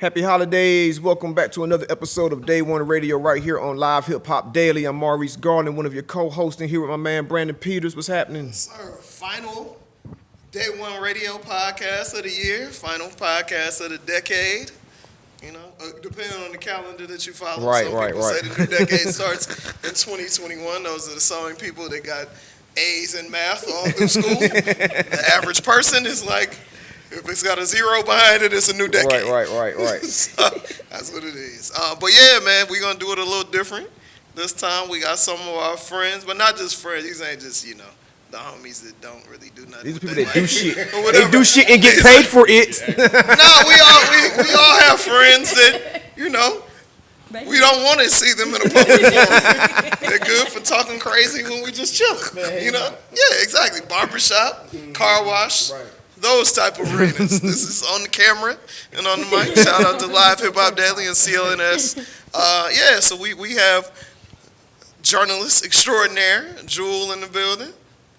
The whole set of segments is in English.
Happy holidays. Welcome back to another episode of Day1Radio right here on Live Hip Hop Daily. I'm Maurice Garland, one of your co-hosting here with my man Brandon Peters. What's happening? Sir, final Day1Radio podcast of the year, final podcast of the decade. You know, depending on the calendar that you follow. Right. Say the new decade starts in 2021. Those are the sewing people that got A's in math all through school. The average person is like, if it's got a zero behind it, it's a new decade. Right. So, that's what it is. But yeah, man, we're going to do it a little different. This time we got some of our friends, but not just friends. These ain't just, the homies that don't really do nothing. These are people that do shit. They do shit and get paid for it. No, we all have friends that, we don't want to see them in a public forum. They're good for talking crazy when we just chilling. Yeah, exactly. Barbershop, car wash. Right. Those type of arenas. This is on the camera and on the mic. Shout out to Live Hip Hop Daily and CLNS. So we have journalist extraordinaire, Jewel in the building.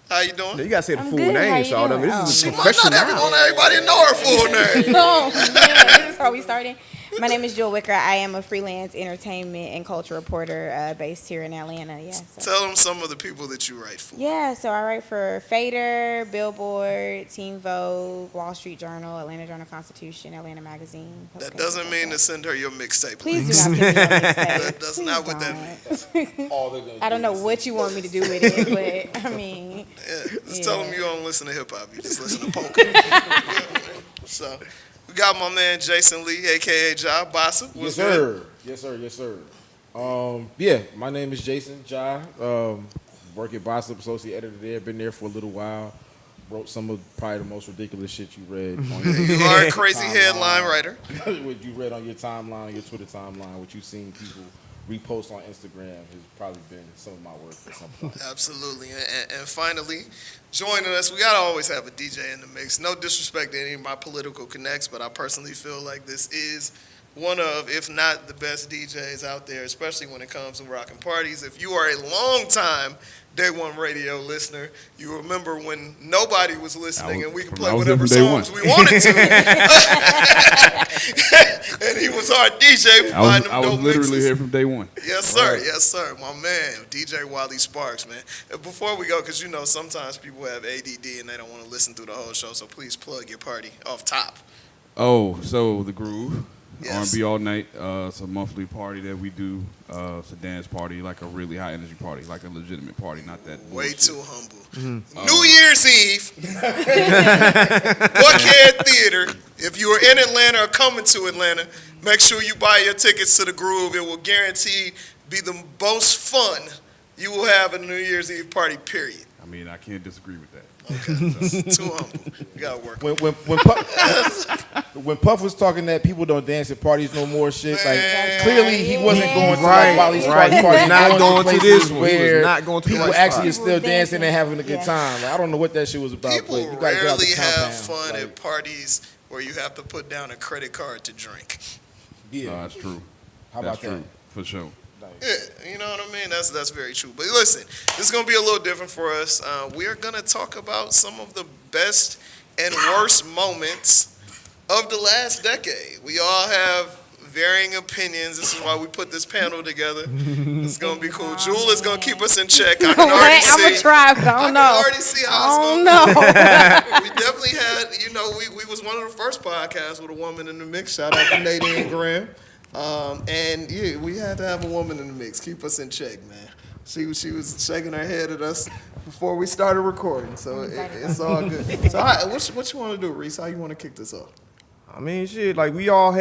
How you doing? You gotta say the full name, so this is a professional. Everybody know her full name. No, this is how we starting. My name is Jewel Wicker. I am a freelance entertainment and culture reporter based here in Atlanta. Yeah. So. Tell them some of the people that you write for. Yeah, so I write for Fader, Billboard, Teen Vogue, Wall Street Journal, Atlanta Journal-Constitution, Atlanta Magazine. That doesn't mean to send her your mixtape. Please do not send me your mixtape. That's not what that means. I don't know what you want me to do with it, but I mean. Just tell them you don't listen to hip hop. You just listen to polka. So. We got my man Jason Lee, a.k.a. Jai BOSSIP. Yes, sir. My name is Jason Jai. Work at BOSSIP, associate editor there. Been there for a little while. Wrote some of probably the most ridiculous shit you read. You are a crazy headline writer. What you read on your timeline, your Twitter timeline, what you've seen people repost on Instagram has probably been some of my work for some time. Absolutely. And finally, joining us, we got to always have a DJ in the mix. No disrespect to any of my political connects, but I personally feel like this is one of, if not the best DJs out there, especially when it comes to rocking parties. If you are a long-time Day1Radio listener, you remember when nobody was listening and we could play whatever songs we wanted to. And he was our DJ. I was literally here from day one. Yes, sir. Right. Yes, sir. My man, DJ Wally Sparks, man. Before we go, because sometimes people have ADD and they don't want to listen through the whole show, so please plug your party off top. Oh, so The Groove. Yes. R&B all night. It's a monthly party that we do. It's a dance party, like a really high energy party, like a legitimate party, not that way bullshit. too humble. Mm-hmm. New Year's Eve, Buckhead Theater. If you are in Atlanta or coming to Atlanta, make sure you buy your tickets to The Groove. It will guarantee be the most fun you will have at a New Year's Eve party, period. I mean, I can't disagree with that. Okay, too humble. You gotta work. When Puff was talking that people don't dance at parties no more, shit. Like clearly he wasn't going to like Wally Sparks parties. Not going to this one. Where not going to people actually are still dancing and having a good time. Like, I don't know what that shit was about. People but you gotta rarely get out the have compound. fun at parties where you have to put down a credit card to drink. Yeah, that's true. How about that's that? True, for sure. Yeah, you know what I mean? That's very true. But listen, this is going to be a little different for us. We are going to talk about some of the best and worst moments of the last decade. We all have varying opinions. This is why we put this panel together. It's going to be cool. Jewel is going to keep us in check. I can already see. I'm going to try, but I don't know. I can already see how it's going to go. We definitely had, we was one of the first podcasts with a woman in the mix. Shout out to Nadine Graham. And yeah, we had to have a woman in the mix. Keep us in check, man. She was shaking her head at us before we started recording, so it's all good. So, all right, what you want to do, Reese? How you want to kick this off? I mean, shit, like we all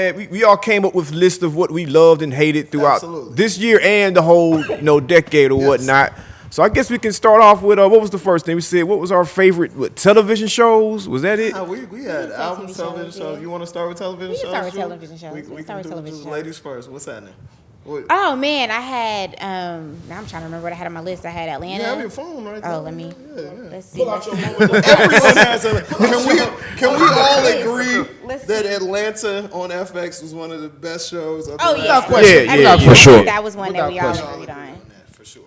came up with a list of what we loved and hated throughout this year and the whole decade or whatnot. So I guess we can start off with what was the first thing we said? What was our favorite television shows? Was that it? We had album television shows. You want to start with television shows? We can start with television shows. We can do ladies first. What's happening? Oh man, I had now I'm trying to remember what I had on my list. I had Atlanta. You have your phone right there. Oh, let me. Let's see. Pull out your phone. Everyone has a. Can we all agree that Atlanta on FX was one of the best shows? Oh yeah, yeah, for sure. That was one that we all agreed on.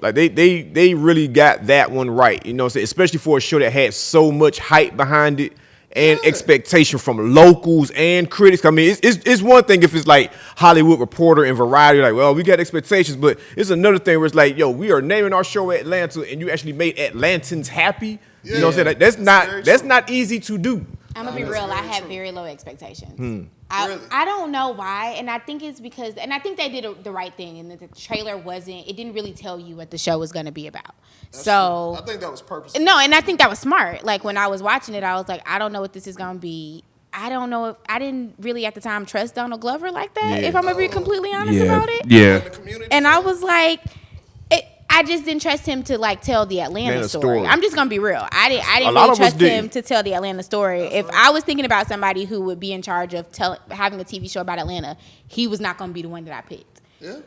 Like they really got that one right, especially for a show that had so much hype behind it. and expectation from locals and critics. I mean, it's one thing if it's like Hollywood Reporter and Variety, like, well, we got expectations, but it's another thing where it's like, yo, we are naming our show Atlanta, and you actually made Atlantans happy. You know what I'm saying? Like, that's not easy to do. I'm gonna be real. I had very low expectations. Really? I don't know why, and I think it's because, and I think they did the right thing, and the trailer it didn't really tell you what the show was gonna be about. So I think that was purposeful. No, and I think that was smart. Like when I was watching it, I was like, I don't know what this is gonna be. I don't know if I didn't really at the time trust Donald Glover like that. If I'm gonna be completely honest about it. Yeah. And I was like, I just didn't trust him to like tell the Atlanta story. I'm just gonna be real. I didn't really trust him to tell the Atlanta story. If I was thinking about somebody who would be in charge of having a TV show about Atlanta, he was not gonna be the one that I picked. Yeah.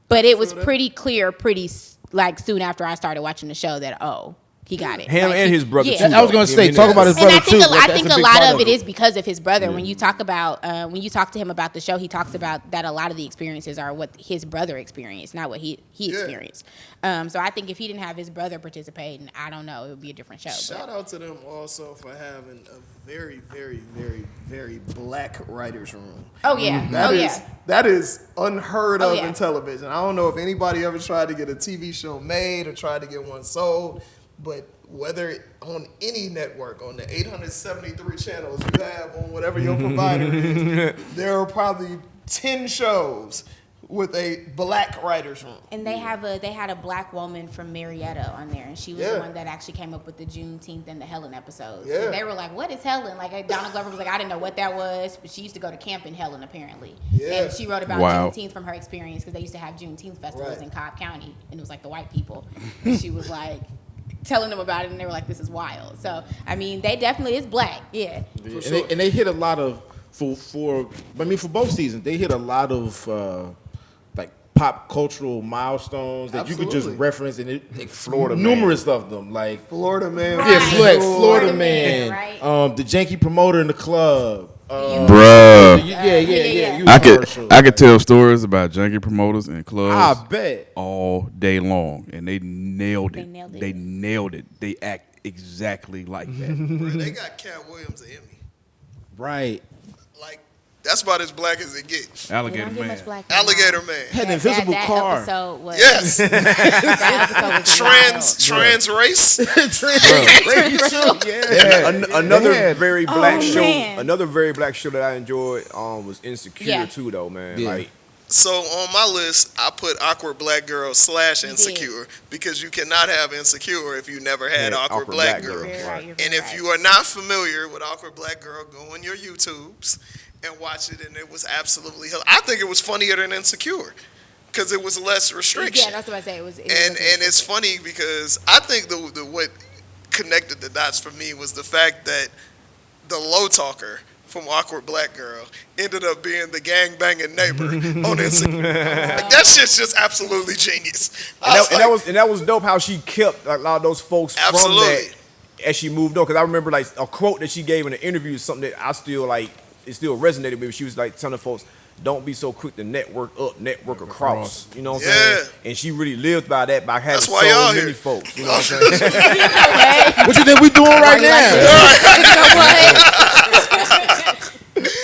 But it was pretty clear, like soon after I started watching the show that he got it. Him like, and his brother too. I was going to say, talk about his brother and too. I think a lot of it is because of his brother. When you talk about, when you talk to him about the show, he talks about that a lot of the experiences are what his brother experienced, not what he experienced. So I think if he didn't have his brother participating, I don't know, it would be a different show. Shout out to them also for having a very, very, very, very black writers' room. Oh yeah, That is unheard of in television. I don't know if anybody ever tried to get a TV show made or tried to get one sold, but whether on any network, on the 873 channels you have on whatever your provider is, there are probably 10 shows with a black writers' room. And they had a black woman from Marietta on there, and she was the one that actually came up with the Juneteenth and the Helen episodes. Yeah. And they were like, "What is Helen?" Like Donald Glover was like, "I didn't know what that was," but she used to go to camp in Helen apparently. Yeah. And she wrote about Juneteenth from her experience because they used to have Juneteenth festivals in Cobb County, and it was like the white people. And she was like telling them about it, and they were like, "This is wild." So I mean, they definitely is black, And they hit a lot of for both seasons. They hit a lot of like pop cultural milestones that you could just reference, and Florida numerous of them, like Florida Man. Right. Florida Man, right? The janky promoter in the club. Bruh. Yeah. I could tell stories about janky promoters and clubs. I bet. All day long, and they nailed it. They nailed it. They act exactly like that. Bro, they got Cat Williams an Emmy. Right. Like, that's about as black as it gets. Alligator Man. Alligator Man. Had an invisible car. Episode was, Yes. that episode was Trans race. Another very black show. man. Another very black show that I enjoyed was Insecure too, though, man. Yeah. Like, So on my list, I put Awkward Black Girl / Insecure because you cannot have Insecure if you never had Awkward Black Girl. Right. And if you are not familiar with Awkward Black Girl, go on your YouTubes and watch it, and it was absolutely I think it was funnier than Insecure because it was less restriction. Yeah, that's what I say. It was And it's funny because I think the what connected the dots for me was the fact that the low talker from Awkward Black Girl ended up being the gang-banging neighbor on Instagram. That shit's just absolutely genius. and that was dope how she kept a lot of those folks from that as she moved on. Because I remember like a quote that she gave in an interview is something that I still like. It still resonated with me. She was like telling folks, "Don't be so quick to network up, network across." You know what I'm saying? And she really lived by that by having so many here. folks. You know what I'm saying? What you think we doing right now?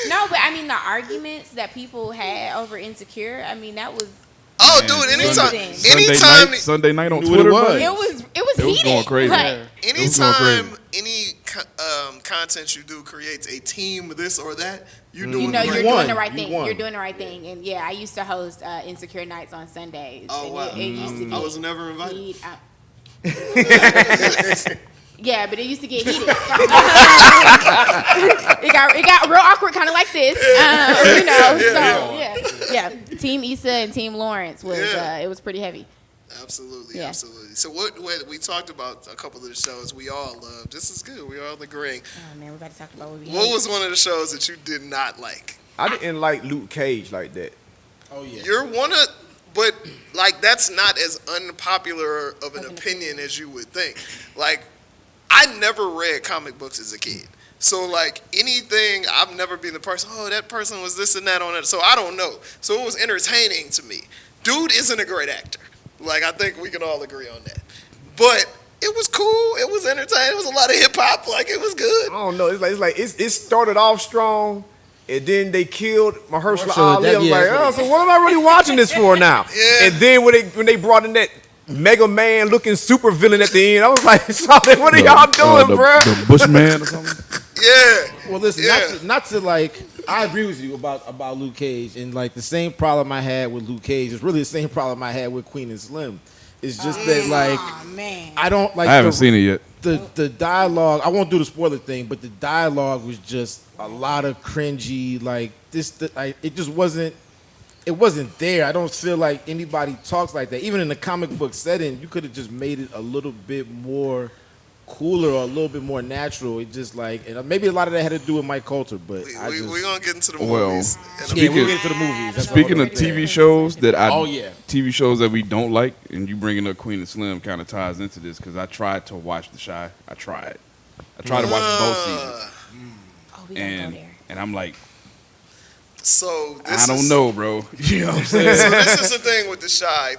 No, but I mean the arguments that people had over Insecure. I mean that was. Oh, dude! Anytime, Sunday night on Twitter, it was heated. Going crazy. Like, anytime any content you do creates a team, this or that, you're doing you're doing the right thing. You won. You're doing the right thing. And yeah, I used to host Insecure Nights on Sundays. Oh, wow. It used to be, I was never invited. Yeah, but it used to get heated. It got real awkward, kind of like this. Yeah. Team Issa and Team Lawrence was it was pretty heavy. Absolutely. So what we talked about a couple of the shows we all loved. This is good. We all agreeing. Oh man, we got to talk about what we. What was one of the shows that you did not like? I didn't like Luke Cage like that. Oh yeah. You're one of, but like that's not as unpopular of an opinion as you would think. Like, I never read comic books as a kid. So, like, anything, I've never been the person, that person was this and that on it. So, I don't know. So, it was entertaining to me. Dude isn't a great actor. Like, I think we can all agree on that. But It was cool. It was entertaining. It was a lot of hip hop. Like, it was good. I don't know. It started off strong, and then they killed Mahershala Ali. I was like, oh, so what am I really watching this for now? Yeah. And then when they brought in that Mega Man looking super villain at the end, I was like, what are y'all doing, bro? The Bushman or something? Yeah. Well, listen, not to like, I agree with you about Luke Cage, and like the same problem I had with Luke Cage is really the same problem I had with Queen and Slim. It's just that like, I don't like. I haven't seen it yet. The dialogue, I won't do the spoiler thing, but the dialogue was just a lot of cringy. Like it just wasn't. It wasn't there. I don't feel like anybody talks like that. Even in the comic book setting, you could have just made it a little bit more cooler or a little bit more natural. It just like, and maybe a lot of that had to do with Mike Coulter, but we're gonna get into the movies. We'll get into the movies. Speaking of TV shows TV shows that we don't like, and you bringing up Queen and Slim kind of ties into this because I tried to watch The Chi. I tried to watch both seasons. We gotta go there. And I'm like, so I don't know, bro. You know what I'm saying? So this is the thing with The Chi,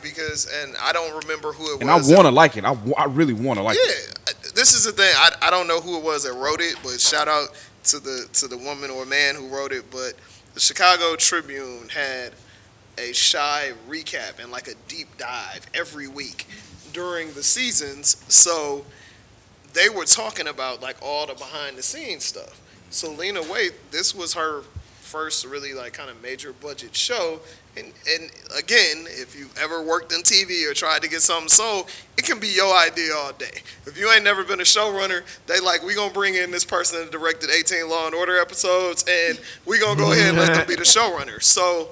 and I don't remember who it was. And I want to like it. I really want to like it. Yeah, this is the thing. I don't know who it was that wrote it, but shout out to the woman or man who wrote it. But the Chicago Tribune had a Chi recap and like a deep dive every week during the seasons. So they were talking about like all the behind the scenes stuff. So Lena Waithe, this was her first really like kind of major budget show, and again, if you've ever worked in TV or tried to get something sold, it can be your idea all day. If you ain't never been a showrunner, they like, we gonna bring in this person that directed 18 Law and Order episodes, and we gonna go ahead and let them be the showrunner. So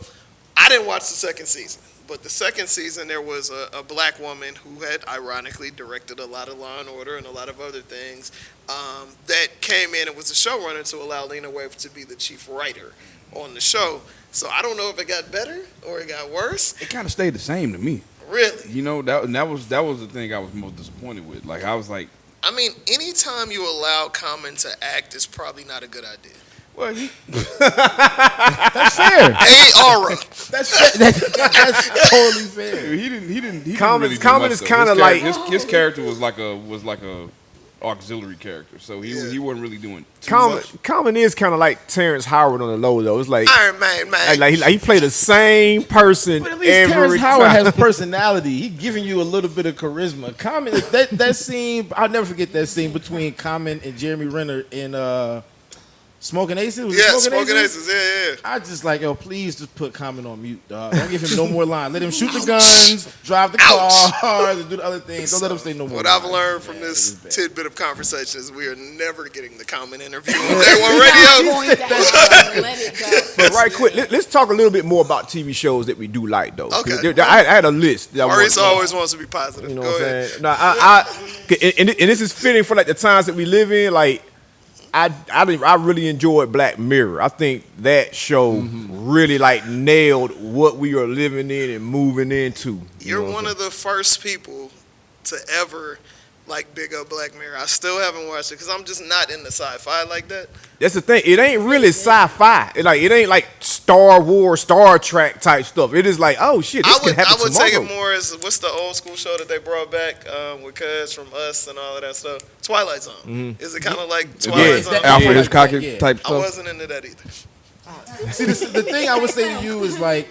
I didn't watch the second season, but the second season there was a black woman who had ironically directed a lot of Law and Order and a lot of other things that came in and was the showrunner to allow Lena Waithe to be the chief writer on the show. So I don't know if it got better or it got worse. It kind of stayed the same to me. Really? You know, that was the thing I was most disappointed with. Like, I was like, I mean, anytime you allow Common to act is probably not a good idea. well, That's fair. A-Aura. That's totally fair. he didn't Common really do much, is though. kind of like his character was like a auxiliary character, so he wasn't really doing too much. Common is kind of like Terrence Howard on the low though. It's like Iron Man, man. like he played the same person But at least every Terrence time. Howard has personality. He's giving you a little bit of charisma. Common, that scene, I'll never forget that scene between Common and Jeremy Renner in Smoking Aces. Was it Smoking Aces. Yeah. I just like, yo, please just put Common on mute, dog. Don't give him no more line. Let him shoot the guns, drive the cars, and do the other things. Don't let him say no more. What I've learned from this tidbit of conversation is we are never getting the Common interview on Day1Radio. Let it go. But right quick, let's talk a little bit more about TV shows that we do like though. Okay. I had a list. Maurice always wants to be positive. You know Go what I'm ahead. saying? No, and this is fitting for like the times that we live in. Like, I really enjoyed Black Mirror. I think that show really like nailed what we are living in and moving into. You're one of the first people to ever like big up Black Mirror. I still haven't watched it because I'm just not into sci-fi like that. That's the thing. It ain't really sci-fi. It ain't like Star Wars, Star Trek type stuff. It is like, oh shit, this can happen I would tomorrow. take it more as what's the old school show that they brought back with Cuz from Us and all of that stuff. Twilight Zone. Is it kind of like Twilight Zone? Alfred Hitchcock type I stuff. wasn't into that either. See, the thing I would say to you is like,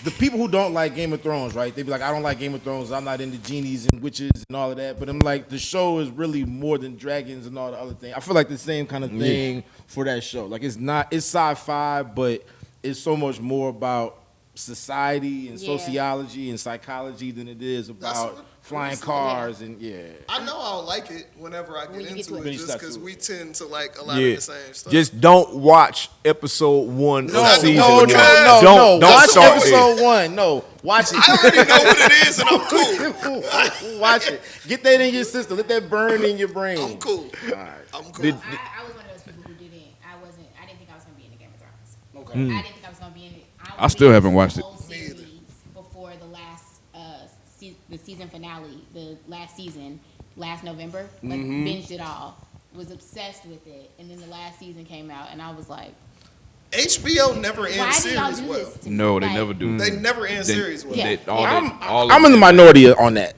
the people who don't like Game of Thrones, right? They be like, I don't like Game of Thrones. I'm not into genies and witches and all of that. But I'm like, the show is really more than dragons and all the other things. I feel like the same kind of thing for that show. Like, it's sci-fi, but it's so much more about society and sociology and psychology than it is about flying cars and I know I'll like it whenever I get into it, just because we tend to like a lot of the same stuff. Just don't watch episode 1 of season no, 1. Don't watch start episode there. 1. No, watch it. I already know what it is, and I'm cool. Watch it. Get that in your system. Let that burn in your brain. I'm cool. All right. I'm cool. I was one of those people who didn't. I didn't think I was gonna be in the Game of Thrones. Okay. I didn't think I was gonna be in it. I still haven't watched it. Whole series before the last the season finale, the last season, last November. Like binged it all. Was obsessed with it, and then the last season came out, and I was like, HBO never ends why do y'all series do well. this to me? No, they Like, never do. They never end series well. Yeah. All I'm in the minority on that.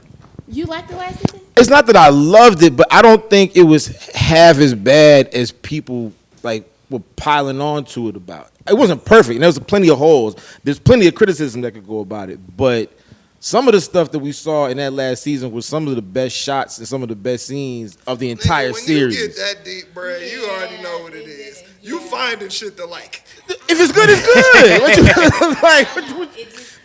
You liked the last season? It's not that I loved it, but I don't think it was half as bad as people like were piling on to it about. It wasn't perfect, and there was plenty of holes. There's plenty of criticism that could go about it, but some of the stuff that we saw in that last season was some of the best shots and some of the best scenes of the entire series. When you get that deep, bro, you already know what it is. You finding shit to like. If it's good, it's good.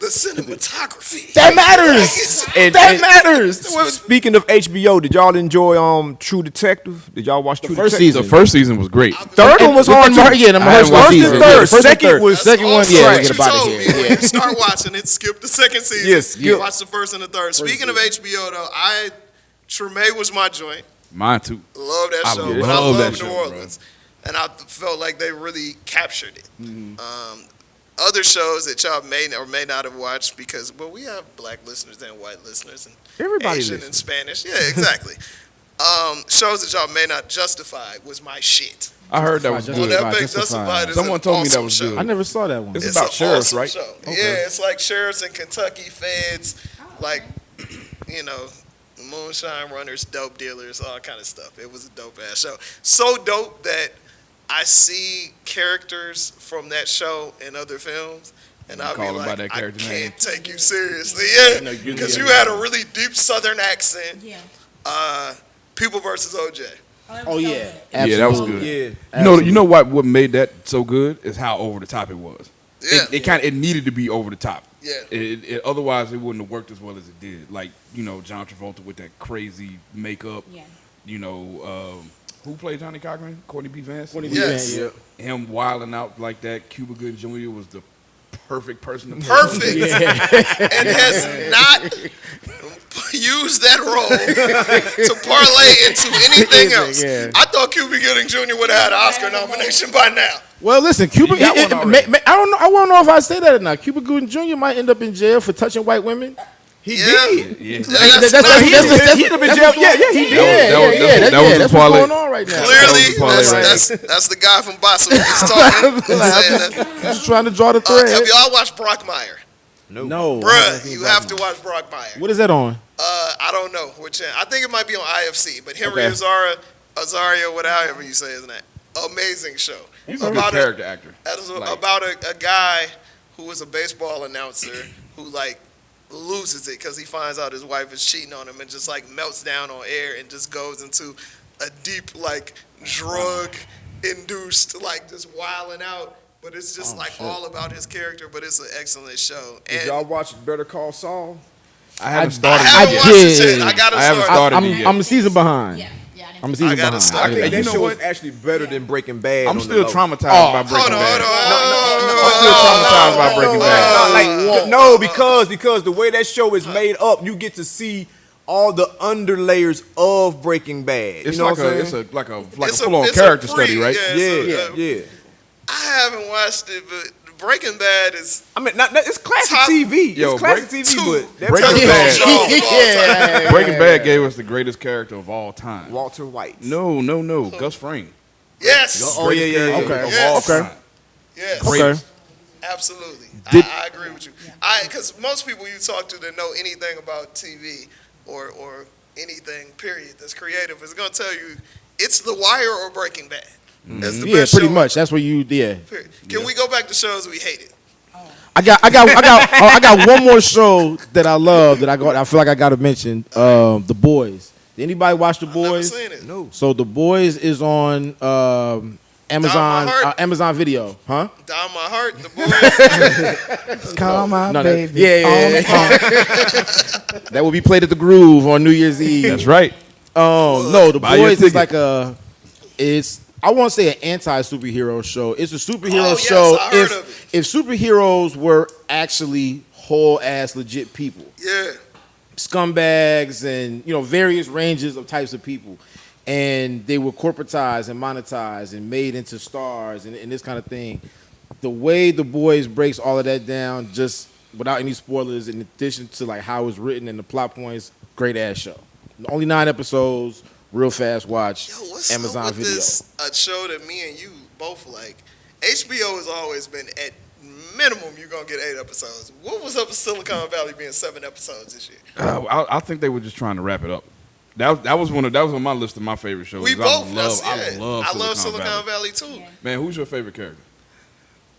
The cinematography. That matters. That matters. Speaking of HBO, did y'all enjoy True Detective? Did y'all watch True Detective? The first season was great. Third one was hard. Yeah, the first and third. Second was one. Yeah, get about it here. When you start watching it, skip the second season. Yes, you watch the first and the third. Speaking of HBO, though, Treme was my joint. Mine too. Love that show, but I love New Orleans, and I felt like they really captured it. Other shows that y'all may or may not have watched because, well, we have black listeners and white listeners and everybody Asian and Spanish. Yeah, exactly. Shows that y'all may not justify was my shit. I heard that was good. Justified. Someone told me that was good. I never saw that one. It's about sheriffs, right? Show. Okay. Yeah, it's like sheriffs in Kentucky, feds, like, moonshine runners, dope dealers, all kind of stuff. It was a dope ass show. So dope that I see characters from that show in other films, and I'll be like, I can't take you seriously. Yeah, because you had a really deep Southern accent. Yeah. People versus OJ. Oh yeah, yeah, that was good. Yeah, you know what made that so good is how over the top it was. Yeah, it needed to be over the top. Yeah, otherwise it wouldn't have worked as well as it did. Like John Travolta with that crazy makeup. Yeah. Who played Johnny Cochran? Courtney B. Vance. Yes. Him wilding out like that. Cuba Gooding Jr. was the perfect person to play. Perfect. And has not used that role to parlay into anything else. I thought Cuba Gooding Jr. would have had an Oscar nomination by now. Well, listen, Cuba. I don't know. I won't know if I say that or not. Cuba Gooding Jr. might end up in jail for touching white women. He did. Yeah. He'd have been jail. Yeah, he did. That's what's going on right now. Clearly, that's the guy from BOSSIP who's talking. I'm just trying to draw the thread. Have y'all watched Brockmire? No. Bruh, you have to watch Brockmire. What is that on? I don't know which end. I think it might be on IFC, but Henry Azaria, whatever you say his name. Amazing show. He's a good character actor. About a guy who was a baseball announcer who loses it because he finds out his wife is cheating on him and just melts down on air and just goes into a deep drug induced just wilding out. But it's just all about his character. But it's an excellent show. Did y'all watch Better Call Saul? I haven't started. I haven't watched it yet. I gotta start. I'm a season behind. Yeah. I'm a season behind. I think that show is actually better than Breaking Bad. I'm still traumatized by Breaking Bad. I'm still traumatized by Breaking Bad. No, because the way that show is made up, you get to see all the underlayers of Breaking Bad. It's like a full-on character study, right? Yeah. I haven't watched it, but Breaking Bad is. It's classic TV. It's classic TV, but Breaking Bad gave us the greatest character of all time. Walter White. No. Gus Fring. Yes. Okay. Yes. Okay. Absolutely. I agree with you. Because most people you talk to that know anything about TV or anything, period, that's creative is going to tell you it's The Wire or Breaking Bad. That's the best pretty show. much. That's what you did. Can we go back to shows we hated? I got one more show that I love that I feel like I got to mention. The Boys. Did anybody watch The Boys? I've never seen it. No. So The Boys is on Amazon Video, huh? Down my heart, The Boys. Come on, baby. Yeah. That will be played at the Groove on New Year's Eve. That's right. No, The Boys is I won't say an anti-superhero show. It's a superhero show if superheroes were actually whole ass legit people. Yeah. Scumbags and various ranges of types of people. And they were corporatized and monetized and made into stars and this kind of thing. The way The Boys breaks all of that down, just without any spoilers, in addition to how it's written and the plot points, great ass show. Only 9 episodes. Real fast watch. What's Amazon up with Video. A show that me and you both like. HBO has always been at minimum you're gonna get 8 episodes. What was up with Silicon Valley being 7 episodes this year? I think they were just trying to wrap it up. That was on my list of my favorite shows. We both. I love Silicon Valley too. Yeah. Man, who's your favorite character?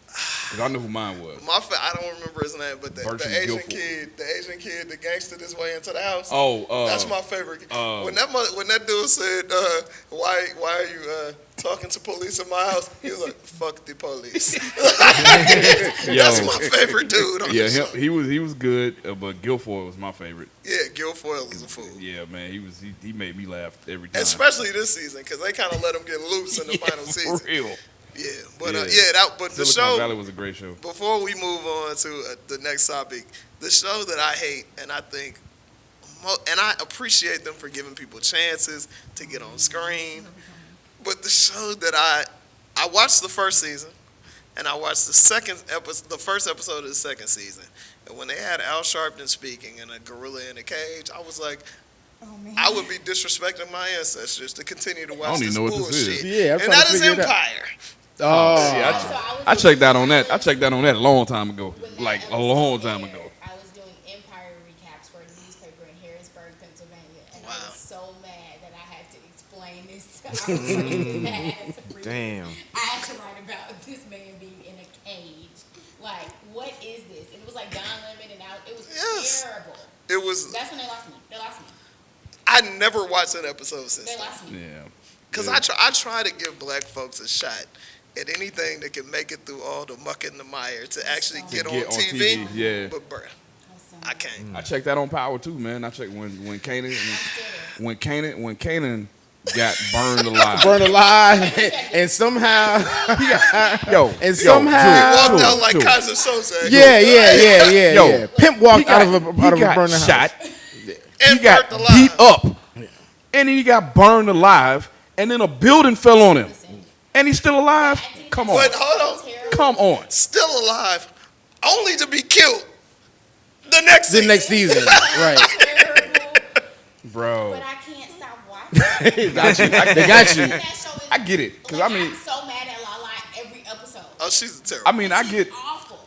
Because I know who mine was. I don't remember his name, but the Asian kid, the gangster this way into the house. That's my favorite. When that dude said, "Why are you talking to police in my house?" He was like, "Fuck the police." That's my favorite dude. On the show. He was good, but Guilfoyle was my favorite. Yeah, Guilfoyle was a fool. Yeah, man, he made me laugh every time. Especially this season, because they kind of let him get loose in the final season. For real. Yeah, but but the Silicon show Valley was a great show. Before we move on to the next topic, the show that I hate, and I think, and I appreciate them for giving people chances to get on screen, but the show that I watched the first season, and I watched the first episode of the second season, and when they had Al Sharpton speaking and a gorilla in a cage, I was like, I would be disrespecting my ancestors to continue to watch this bullshit. And that is Empire. I checked out on that. I checked out on that a long time ago. Like a long time ago. I was doing Empire recaps for a newspaper in Harrisburg, Pennsylvania, and I was so mad that I had to explain this to Damn. I had to write about this man being in a cage. Like, what is this? And it was like Don Lemon and it was terrible. It was. That's when they lost me. I never watched an episode since They lost me. Yeah. Because I try to give black folks a shot at anything that can make it through all the muck and the mire to actually get on TV. Yeah. But bruh, I can't. I checked that on Power too, man. I checked when Kanan got burned alive. And somehow He walked out like Kaiser Soze. Yeah. Pimp walked out of a burning house. Shot. And He got beat up. And then he got burned alive. And then a building fell on him. And he's still alive? Come on. But hold on. Come on. Still alive, only to be killed the next season. Right. Bro. But I can't stop watching. They got you. That show is, I get it. Because like, I mean, I'm so mad at Lala every episode. Oh, she's terrible. I mean, I get Awful.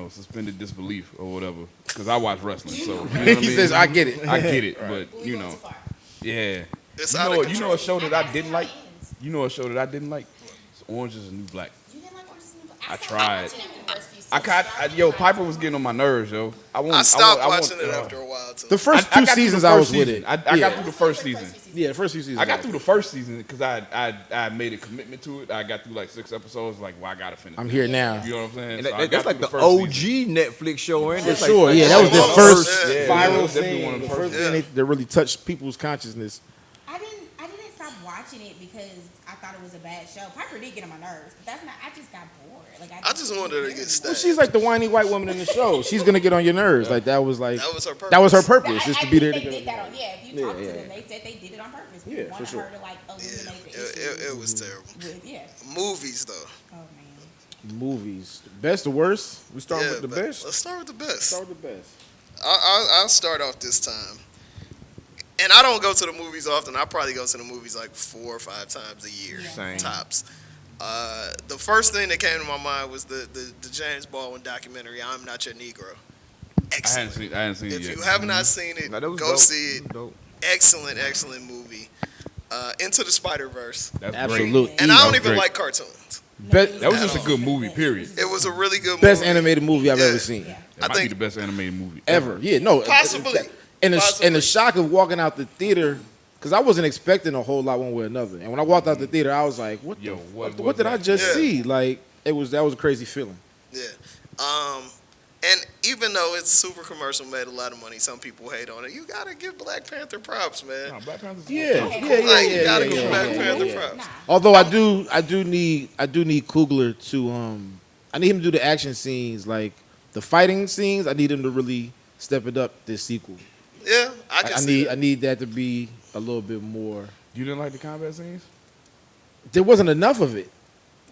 suspended disbelief or whatever. Because I watch wrestling. So, you know what I He mean? says, I get it. I get it. But, We went too far. yeah. It's You out of know control. a show that I didn't like? Ends. You know a show that I didn't like? It's Orange is the New Black. You didn't like Orange is the New Black? I stopped tried. watching after the first few seasons. Piper was getting on my nerves, yo. I stopped watching it after a while too. The first I two got through seasons the I first was with season. it. I got through the first season. Yeah, the first few seasons. I got through the first season because I made a commitment to it. I got through like 6 episodes. Like, well, I gotta finish. I'm here now. You know what I'm saying? And So I that's got like through the first season. OG Netflix show, ain't it? For sure. Yeah, that was the first Yeah, viral was definitely thing. one of the The first. first thing that really touched people's consciousness. I didn't stop watching it because I thought it was a bad show. Piper did get on my nerves, but that's not. I just got bored. Like I just wanted her to get Well, stabbed. she's like the whiny white woman in the show. She's gonna get on your nerves. Like that was like That was her purpose. That was her purpose, just to be there They together. did that on. Yeah, if you talk to them, they said they did it on purpose. They Yeah, for wanted sure. her to like illuminate the issue. It was terrible. Yeah. Movies though. Oh man. Movies, best or worst? We start with the but best. Let's start with the best. Start with the best. I'll start off this time. And I don't go to the movies often. I probably go to the movies like 4 or 5 times a year, Same. tops. The first thing that came to my mind was the James Baldwin documentary, I'm Not Your Negro. I Excellent. hadn't seen it If yet. you have not seen it, Nah, that was go dope. see it. That was dope. Excellent movie. Into the Spider-Verse. That's Absolute. great. And I don't That was even great. like cartoons. Best, That was just a good movie, period. It was a really good movie. best animated movie I've Yeah. ever seen. That might think- be the best animated movie Ever. Yeah, no. Possibly. And Possibly. the shock of walking out the theater, because I wasn't expecting a whole lot one way or another. And when I walked out the theater, I was like, what What did I just Yeah. see? Like, that was a crazy feeling. Yeah. And even though it's super commercial, made a lot of money, some people hate on it. You gotta give Black Panther props, man. Nah, Black Panther's Yeah. Like, you gotta give Black Panther yeah. props. Although I do need Coogler to I need him to do the action scenes, like the fighting scenes. I need him to really step it up this sequel. Yeah, I can see I need that to be a little bit more. You didn't like the combat scenes? There wasn't enough of it.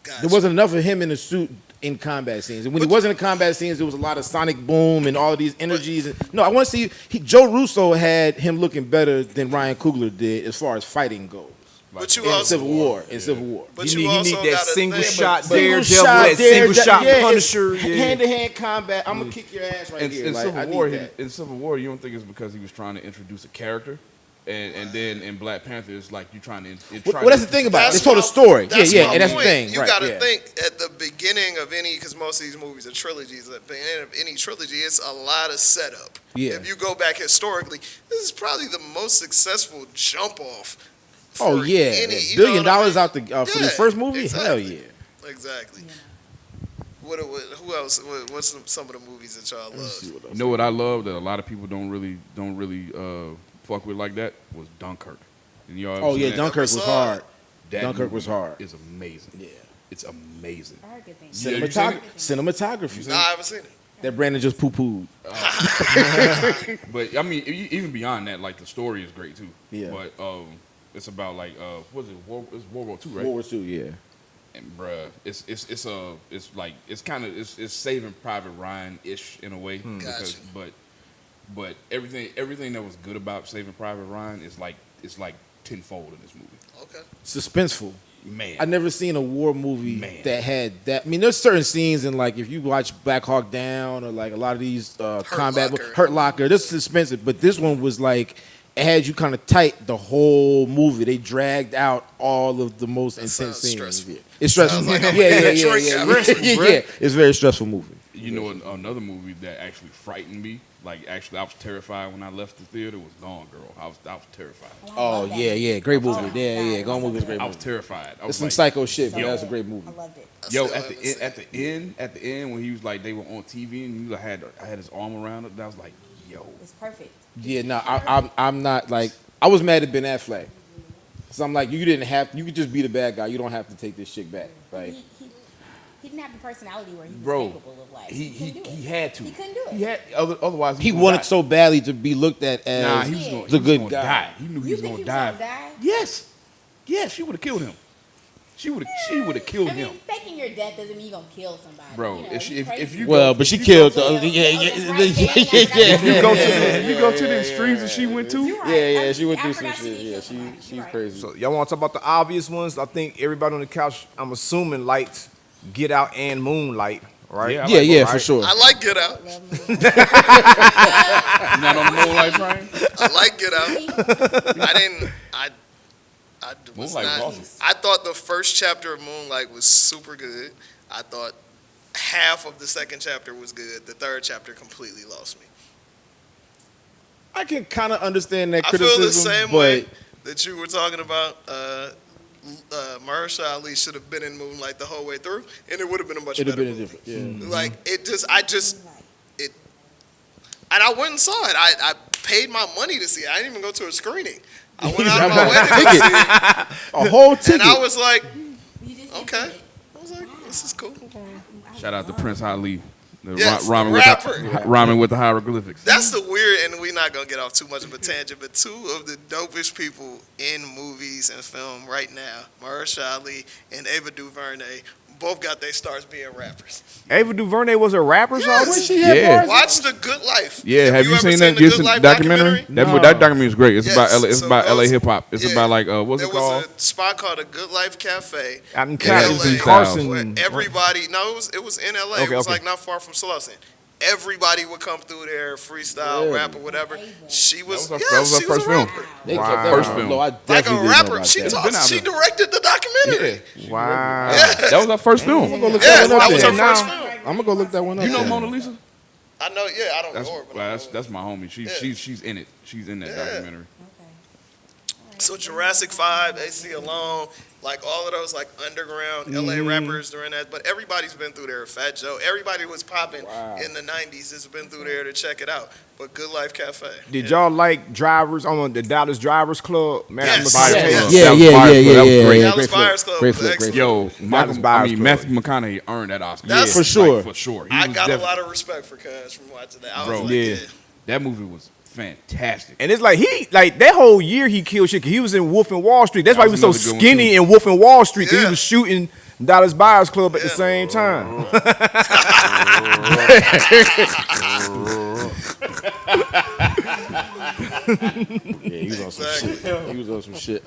Gotcha. There wasn't enough of him in the suit in combat scenes. And when he wasn't in combat scenes, there was a lot of sonic boom and all of these energies. No, I want to see Joe Russo had him looking better than Ryan Coogler did as far as fighting goes. Like, but you in also Civil War. In Civil War. But you you need also that gotta single think- shot Single Daredevil, shot that single shot Punisher. Hand-to-hand combat. I'm gonna kick your ass right here. in Like, Civil I War, need that. in Civil War, you don't think it's because he was trying to introduce a character, and then in Black Panther, it's like you trying to. Well, that's the thing about it. That's They told a my- story. that's Yeah, my and that's the point. thing. You right, gotta yeah. think at the beginning of any, because most of these movies are trilogies. At the beginning of any trilogy, it's a lot of setup. Yeah. If you go back historically, this is probably the most successful jump off. Oh for yeah, any, $1 you billion know what I out the for the Yeah, first movie. exactly. Hell yeah. Exactly. Who else? What's some of the movies that y'all love? You know what I love that a lot of people don't really fuck with like that was Dunkirk. And y'all ever Oh seen yeah, that? Dunkirk was hard. That Dunkirk movie was hard. Is amazing. Yeah. It's amazing. I heard good things. Yeah, you seen it? Cinematography. Nah, I haven't seen it. That Brandon just poo-pooed. But I mean, even beyond that, like the story is great too. Yeah. But it's about like what is it? It's World War II, right? World War II, yeah. And bruh, it's Saving Private Ryan ish in a way. Because, Gotcha. but everything that was good about Saving Private Ryan is like tenfold in this movie. Okay. Suspenseful. Man, I've never seen a war movie Man. that had that. I mean, there's certain scenes in like if you watch Black Hawk Down or like a lot of these combat Locker. Hurt Locker. This is expensive, but this one was like it had you kind of tight the whole movie. They dragged out all of the most intense sounds scenes. stressful. Yeah. It's stressful. Sounds like I'm yeah, in Detroit, yeah. It's a very stressful movie. you know another movie that actually frightened me. Like actually, I was terrified when I left the theater. Was Gone Girl. I was terrified. Oh yeah, great movie. Yeah, Gone movie is a great I was movie. terrified. I It's was some like, psycho shit, but yo. that's a great movie. I loved it. Yo, Still at haven't the seen at the end when he was like they were on TV and he had his arm around it, and I was like, yo, It's perfect. Yeah, no, I'm not like I was mad at Ben Affleck. So I'm like, you could just be the bad guy. You don't have to take this shit back. Like, He didn't have the personality where he was bro, capable of like. he couldn't do it. had to. He couldn't do it. He had otherwise he was wanted gonna so badly to be looked at as die. Nah, he was gonna, the he was good gonna guy. die. He knew he You was think gonna he was die. gonna die? Yes, she would have killed him. She would have killed I mean, him, faking your death doesn't mean you're gonna kill somebody. bro. You know, If you Well, go, but she if you killed go the to- yeah. you go to the, you go to the extremes that she went to. Yeah, she went I through some forgot she shit. did Yeah, kill somebody. she's You're right. crazy. So y'all want to talk about the obvious ones? I think everybody on the couch, I'm assuming, liked Get Out and Moonlight, right? Yeah, I Yeah, like yeah, both, for right? sure. I like Get Out. You not on the Moonlight train? I like Get Out. I was Moonlight not. was awesome. I thought the first chapter of Moonlight was super good. I thought half of the second chapter was good. The third chapter completely lost me. I can kind of understand that I feel criticism, the same but way that you were talking about. Mahershala Ali should have been in Moonlight the whole way through, and it would have been a much it'd have better been a movie. different. Yeah. Like and I went and saw it. I paid my money to see it. I didn't even go to a screening. I went out of my way to go see it, A whole ticket. and I was like, You just okay. did it. I was like, this is cool. Shout out to Prince Ali, the Yes, the rhyming rapper. rhyming with the hieroglyphics. That's the weird, and we're not gonna get off too much of a tangent, but two of the dopest people in movies and film right now, Mahershala Ali and Ava DuVernay, both got their stars being rappers. Ava DuVernay was a rapper, so Yes. She had Yeah. bars. Watch The Good Life. Yeah, have you ever seen that? The You Good seen Life documentary? That No. documentary is great. It's Yes, about so LA those- hip hop. It's yeah. about like what's There it called? was a spot called a Good Life Cafe out in in Carson. LA, Carson. where everybody. No, it was in LA. It was Okay. like not far from Slauson. Everybody would come through there, freestyle, Really? rap or whatever. She was, That was yeah, her she was first a film. rapper. They Wow. kept that First on film. low. I Like a definitely didn't know rapper. about She that. talks. Been out She there. directed the documentary. Wow. Yeah. That was her first film. I'm gonna go look Yeah, that one up. that was her then. first Now- film. I'm gonna go look that one up. You know then. Mona Lisa? I know. Yeah, I don't That's know her, but I know her. that's my homie. She's in it. She's in that Yeah. documentary. So Jurassic 5, AC Alone, like all of those like underground LA rappers during that. But everybody's been through there. Fat Joe, everybody was popping in the 90s has been through there to check it out. But Good Life Cafe. Did y'all like Drivers on the Dallas Drivers Club? Man, Yes. Fire Yeah. Tale? That was Yeah, Fire yeah, Club. yeah, That was yeah, great. yeah. Dallas Great flip. Buyers Club Great was flip. excellent. Great Yo, Dallas Buyers Club. Matthew McConaughey earned that Oscar. That's- For sure. For sure. He I was got a definitely- lot of respect for Cuz from watching that. I Bro, was like, yeah. yeah. That movie was fantastic. And it's like that whole year he killed shit. 'Cause he was in Wolf and Wall Street. That's why he was so another good one, skinny too. in Wolf and Wall Street. 'Cause Yeah. he was shooting Dallas Buyers Club at the Yeah. same time. Yeah, he was on some shit. He was on some shit.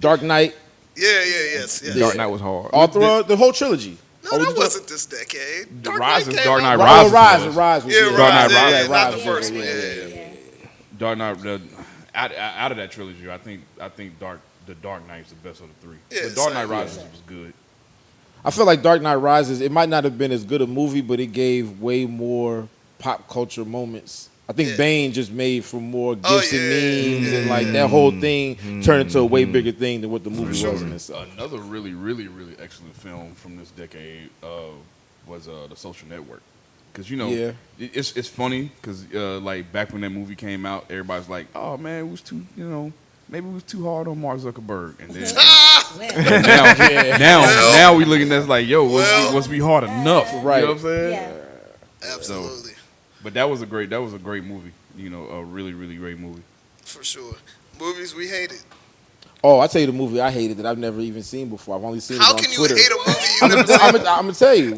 Dark Knight. Yes. Dark Knight was hard. All throughout the whole trilogy. No, that wasn't this decade. Dark Knight Knight Rises. Rise. Yeah, Dark Knight Rise. Rises. Not the first one. Yeah. Dark Knight. Out of that trilogy, I think the Dark Knight is the best of the three. Yeah, but Dark Knight Rises was good. I feel like Dark Knight Rises, it might not have been as good a movie, but it gave way more pop culture moments. I think Bane just made for more gifs and memes, and like that whole thing turned into a way bigger thing than what the movie was in itself. Another really, really, really excellent film from this decade was The Social Network. Because, it's funny because, like, back when that movie came out, everybody's like, oh, man, it was too, maybe it was too hard on Mark Zuckerberg. And then now we looking at it like, yo, was we hard enough? Right. You know what I'm saying? Yeah. Absolutely. But that was a great movie. A really, really great movie. For sure. Movies we hated. Oh, I'll tell you the movie I hated that I've never even seen before. I've only seen it on Twitter. How can you hate a movie you never seen? I'm gonna tell you,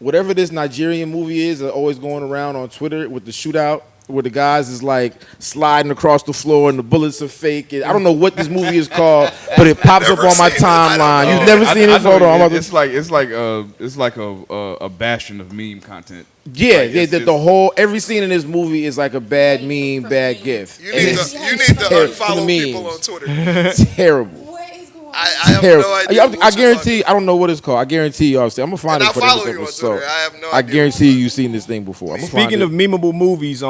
whatever this Nigerian movie is, always going around on Twitter with the shootout, where the guys is like sliding across the floor and the bullets are fake. I don't know what this movie is called, but it pops up on my timeline. You've never seen it? Hold on. It's like a bastion of meme content. Yeah, the whole every scene in this movie is like a bad meme, bad gif. You need to unfollow people on Twitter. Terrible. I have no idea. I guarantee. I don't know what it's called. I guarantee you. I'm gonna find it. I follow you on Twitter. I have no idea. I guarantee you've seen this thing before. Speaking of memeable movies,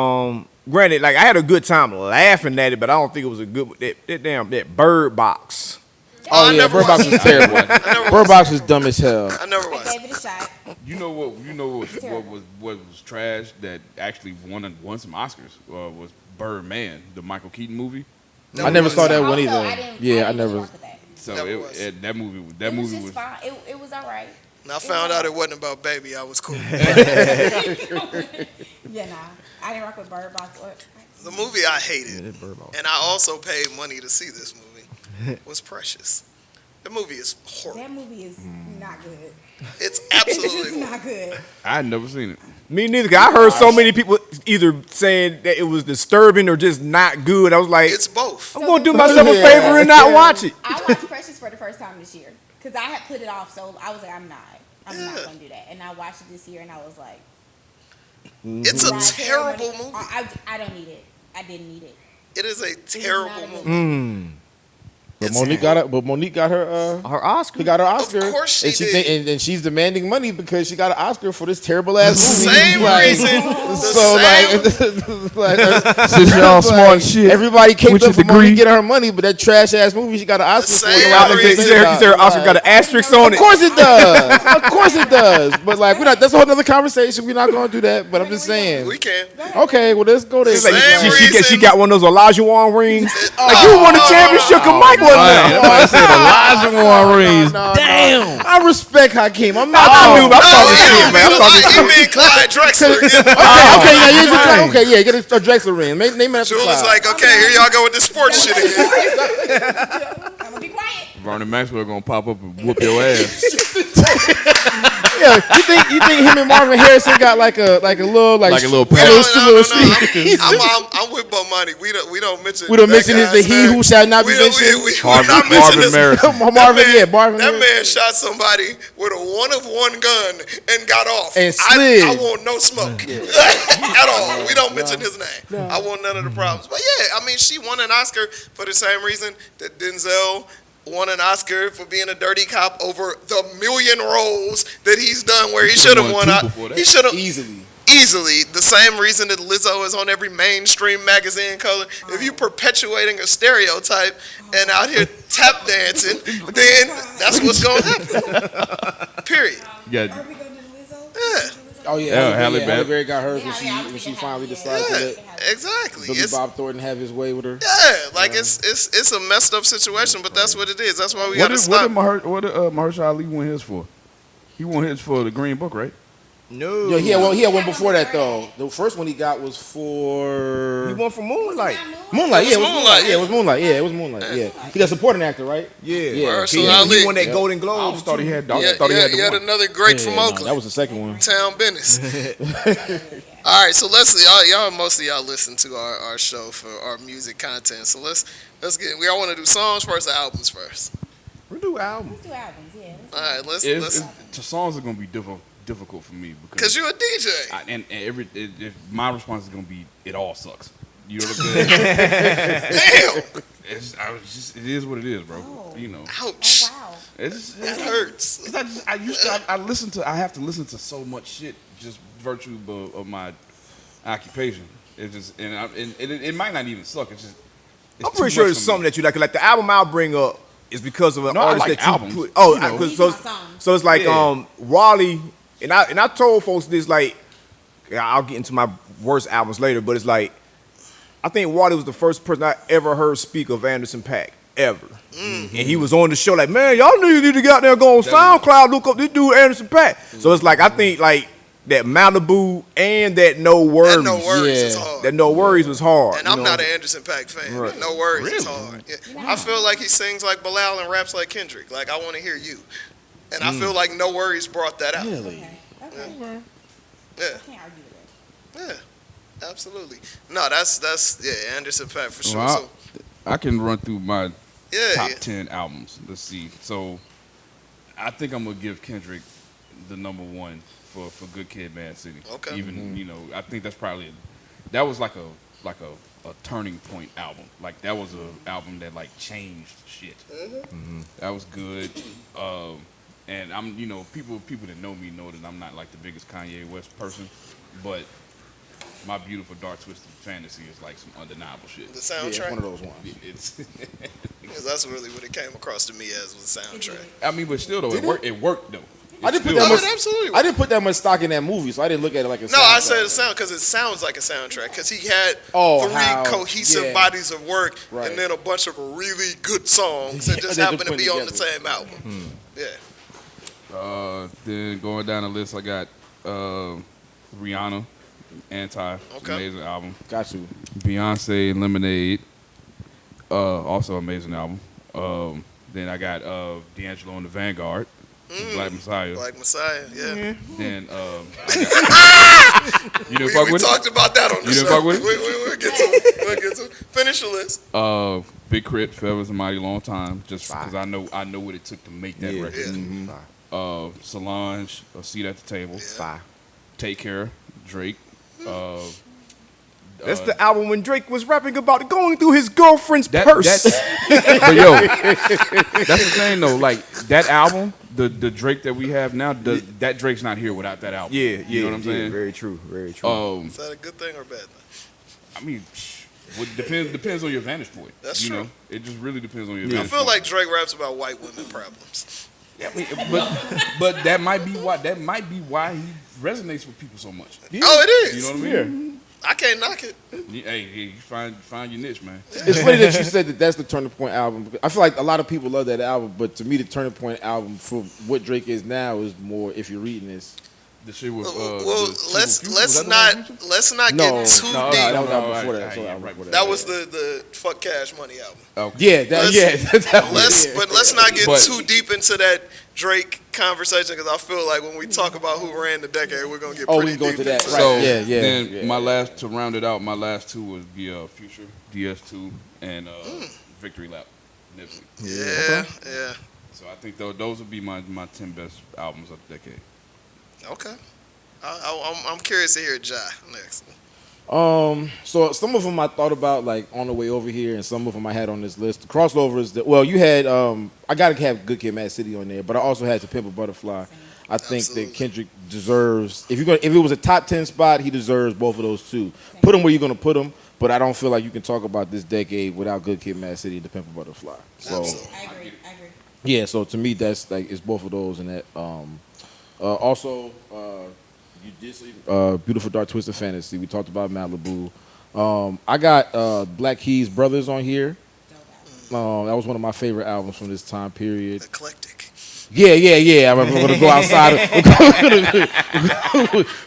granted, like I had a good time laughing at it, but I don't think it was a good. That Bird Box. Oh yeah, Bird Box was terrible. Bird Box was dumb as hell. I never watched. I gave it a shot. You know what was trash that actually won some Oscars was Birdman, the Michael Keaton movie. I never saw that one either. I never. So that movie was fine. It was all right. And I found out it wasn't about Baby. I was cool. I didn't rock with Bird Box. The movie I hated, and I also paid money to see this movie, was Precious. The movie is horrible. That movie is not good. It's absolutely it's not good. I had never seen it. Me neither. 'Cause I heard so many people either saying that it was disturbing or just not good. I was like, it's both. I'm gonna do myself a favor and not watch it. I watched Precious for the first time this year because I had put it off. So I was like, I'm not gonna do that. And I watched it this year, and I was like, it's a terrible movie. I don't need it. I didn't need it. It is a terrible movie. But Monique got her Oscar. She got her Oscar. Of course she did. And she's demanding money because she got an Oscar for this terrible ass movie. Same reason. Since y'all smart shit. Everybody came up for Monique getting her money, but that trash ass movie she got an Oscar for. You said her Oscar got an asterisk on it. Of course it does. Of course it does. But like that's a whole other conversation. We're not gonna do that. But I'm just saying. We can. Okay, well let's go there. She got one of those Olajuwon rings. Like you won the championship, Mike. I said Elijah Warren rings. Damn. I respect Hakeem. I'm not. I'm talking shit, man. I'm talking shit. You mean Clyde Drexler? Okay, get a Drexler ring. Name it. Jewel is like, okay, here y'all go with this sports shit again. I'm gonna be quiet. Vernon Maxwell gonna pop up and whoop your ass. Yeah, you think him and Marvin Harrison got like a little pet? I'm with Bomani. We don't mention. We don't mention the he who shall not be mentioned. Marvin Harrison. Marvin. That man shot somebody with a 1-of-1 gun and got off. And slid. I want no smoke at all. We don't mention his name. I want none of the problems. But yeah, I mean, she won an Oscar for the same reason that Denzel won an Oscar for being a dirty cop over the million roles that he's done where he should have won. He should have easily the same reason that Lizzo is on every mainstream magazine cover. If you perpetuating a stereotype and out here tap dancing, then that's what's going to happen. Period. Yeah. Are we going to do Lizzo? Yeah. Oh yeah, Halle Berry got hers when she finally decided to let exactly. Billy Bob Thornton have his way with her. Yeah, like it's a messed up situation, but that's what it is. That's why we got to stop. What did Mahershala Ali win his for? He won his for the Green Book, right? No. Yeah, he had one before that though. The first one he got was for. He won for Moonlight. Moonlight. It was Moonlight. Yeah. He got supporting actor, right? Yeah. He won that Golden Globe. I thought he had. He had another great from Oakland. That was the second one. Town Business. All right, so let's y'all most of y'all listen to our show for our music content. So let's get. We all want to do songs first or albums first. We'll do albums. Let's do albums, yeah. All right, let's. The songs are gonna be difficult for me because you're a DJ. If my response is gonna be it all sucks. You know what I'm saying? Damn. It is what it is, bro. Oh. You know. Ouch. Oh, wow. That hurts. Because I have to listen to so much shit just virtue of my occupation. It just it might not even suck. It's I'm pretty sure it's something that you like. Like the album I'll bring up is because of an artist that albums. you put. Oh, You know. so it's like Wally, and I told folks this, like, I'll get into my worst albums later, but it's like I think Wally was the first person I ever heard speak of Anderson .Paak ever. And he was on the show like, man, y'all need to get out there, go on SoundCloud, look up this dude Anderson .Paak. So it's like I think like that Malibu and that No Worries. That No Worries is hard. That No Worries was hard. And I'm not an Anderson .Paak fan. Right. No Worries is hard. Yeah. I feel like he sings like Bilal and raps like Kendrick. Like, I want to hear you. And I feel like No Worries brought that out. Really? Okay. Yeah. I can't argue with that. Yeah. Absolutely. No, that's Anderson .Paak for sure. Well, I can run through my top 10 albums. Let's see. So I think I'm gonna give Kendrick the number one for Good Kid, Mad City. Okay. Even I think that's probably that was like a turning point album. Like that was an album that like changed shit. That was good. And I'm people that know me know that I'm not like the biggest Kanye West person, but My Beautiful Dark Twisted Fantasy is like some undeniable shit. The soundtrack? Yeah, one of those ones. Because that's really what it came across to me as, was the soundtrack. I mean, but still though, it worked though. I didn't put that much stock in that movie, so I didn't look at it like a soundtrack. No, I said the sound because it sounds like a soundtrack. Because he had three cohesive bodies of work and then a bunch of really good songs that just happened to be on the same album. Yeah. Then going down the list, I got Rihanna, Anti, amazing album. Got you. Beyonce, Lemonade, also amazing album. Then I got D'Angelo and the Vanguard, Black Messiah. Black Messiah, yeah. Then you didn't fuck with it? We talked about that on the show. You didn't fuck with it? We'll get to it. Finish the list. Big Crit, Forever is a Mighty Long Time, just because I know what it took to make that record. Solange, A Seat at the Table. Take Care, Drake. That's the album when Drake was rapping about going through his girlfriend's purse. But yo, that's the thing though. Like that album, the Drake that we have now, that Drake's not here without that album. Yeah, you know what I'm saying? Very true, very true. Is that a good thing or a bad thing? I mean, depends on your vantage point. That's true. Know? It just really depends on your vantage point. I feel like Drake raps about white women problems. Yeah, but that might be why he resonates with people so much. Yeah. Oh, it is. You know what I mean? I can't knock it. Hey, you find your niche, man. It's funny that you said that's the turning point album. I feel like a lot of people love that album, but to me, the turning point album for what Drake is now is more. If you're reading this, the shit with let's not get too deep. That was the Fuck Cash Money album. Okay. Let's not get too deep into that Drake conversation because I feel like when we talk about who ran the decade, we're gonna get pretty deep into that. Right. So then my last to round it out, my last two would be Future, DS2, and Victory Lap, Nipsey. Yeah. So I think those would be my 10 best albums of the decade. Okay. I'm curious to hear Ja next. So some of them I thought about like on the way over here, and some of them I had on this list. The crossovers that you had. I gotta have Good Kid, Mad City on there, but I also had To Pimp a Butterfly. I think that Kendrick deserves. If it was a top 10 spot, he deserves both of those too. Put him where you're gonna put him, but I don't feel like you can talk about this decade without Good Kid, Mad City, and To Pimp a Butterfly. So I agree. Yeah, so to me that's like it's both of those, and that. Also, you did say Beautiful Dark Twisted Fantasy. We talked about Malibu. I got Black Keys Brothers on here. That was one of my favorite albums from this time period. Eclectic. Yeah. I'm going to go outside.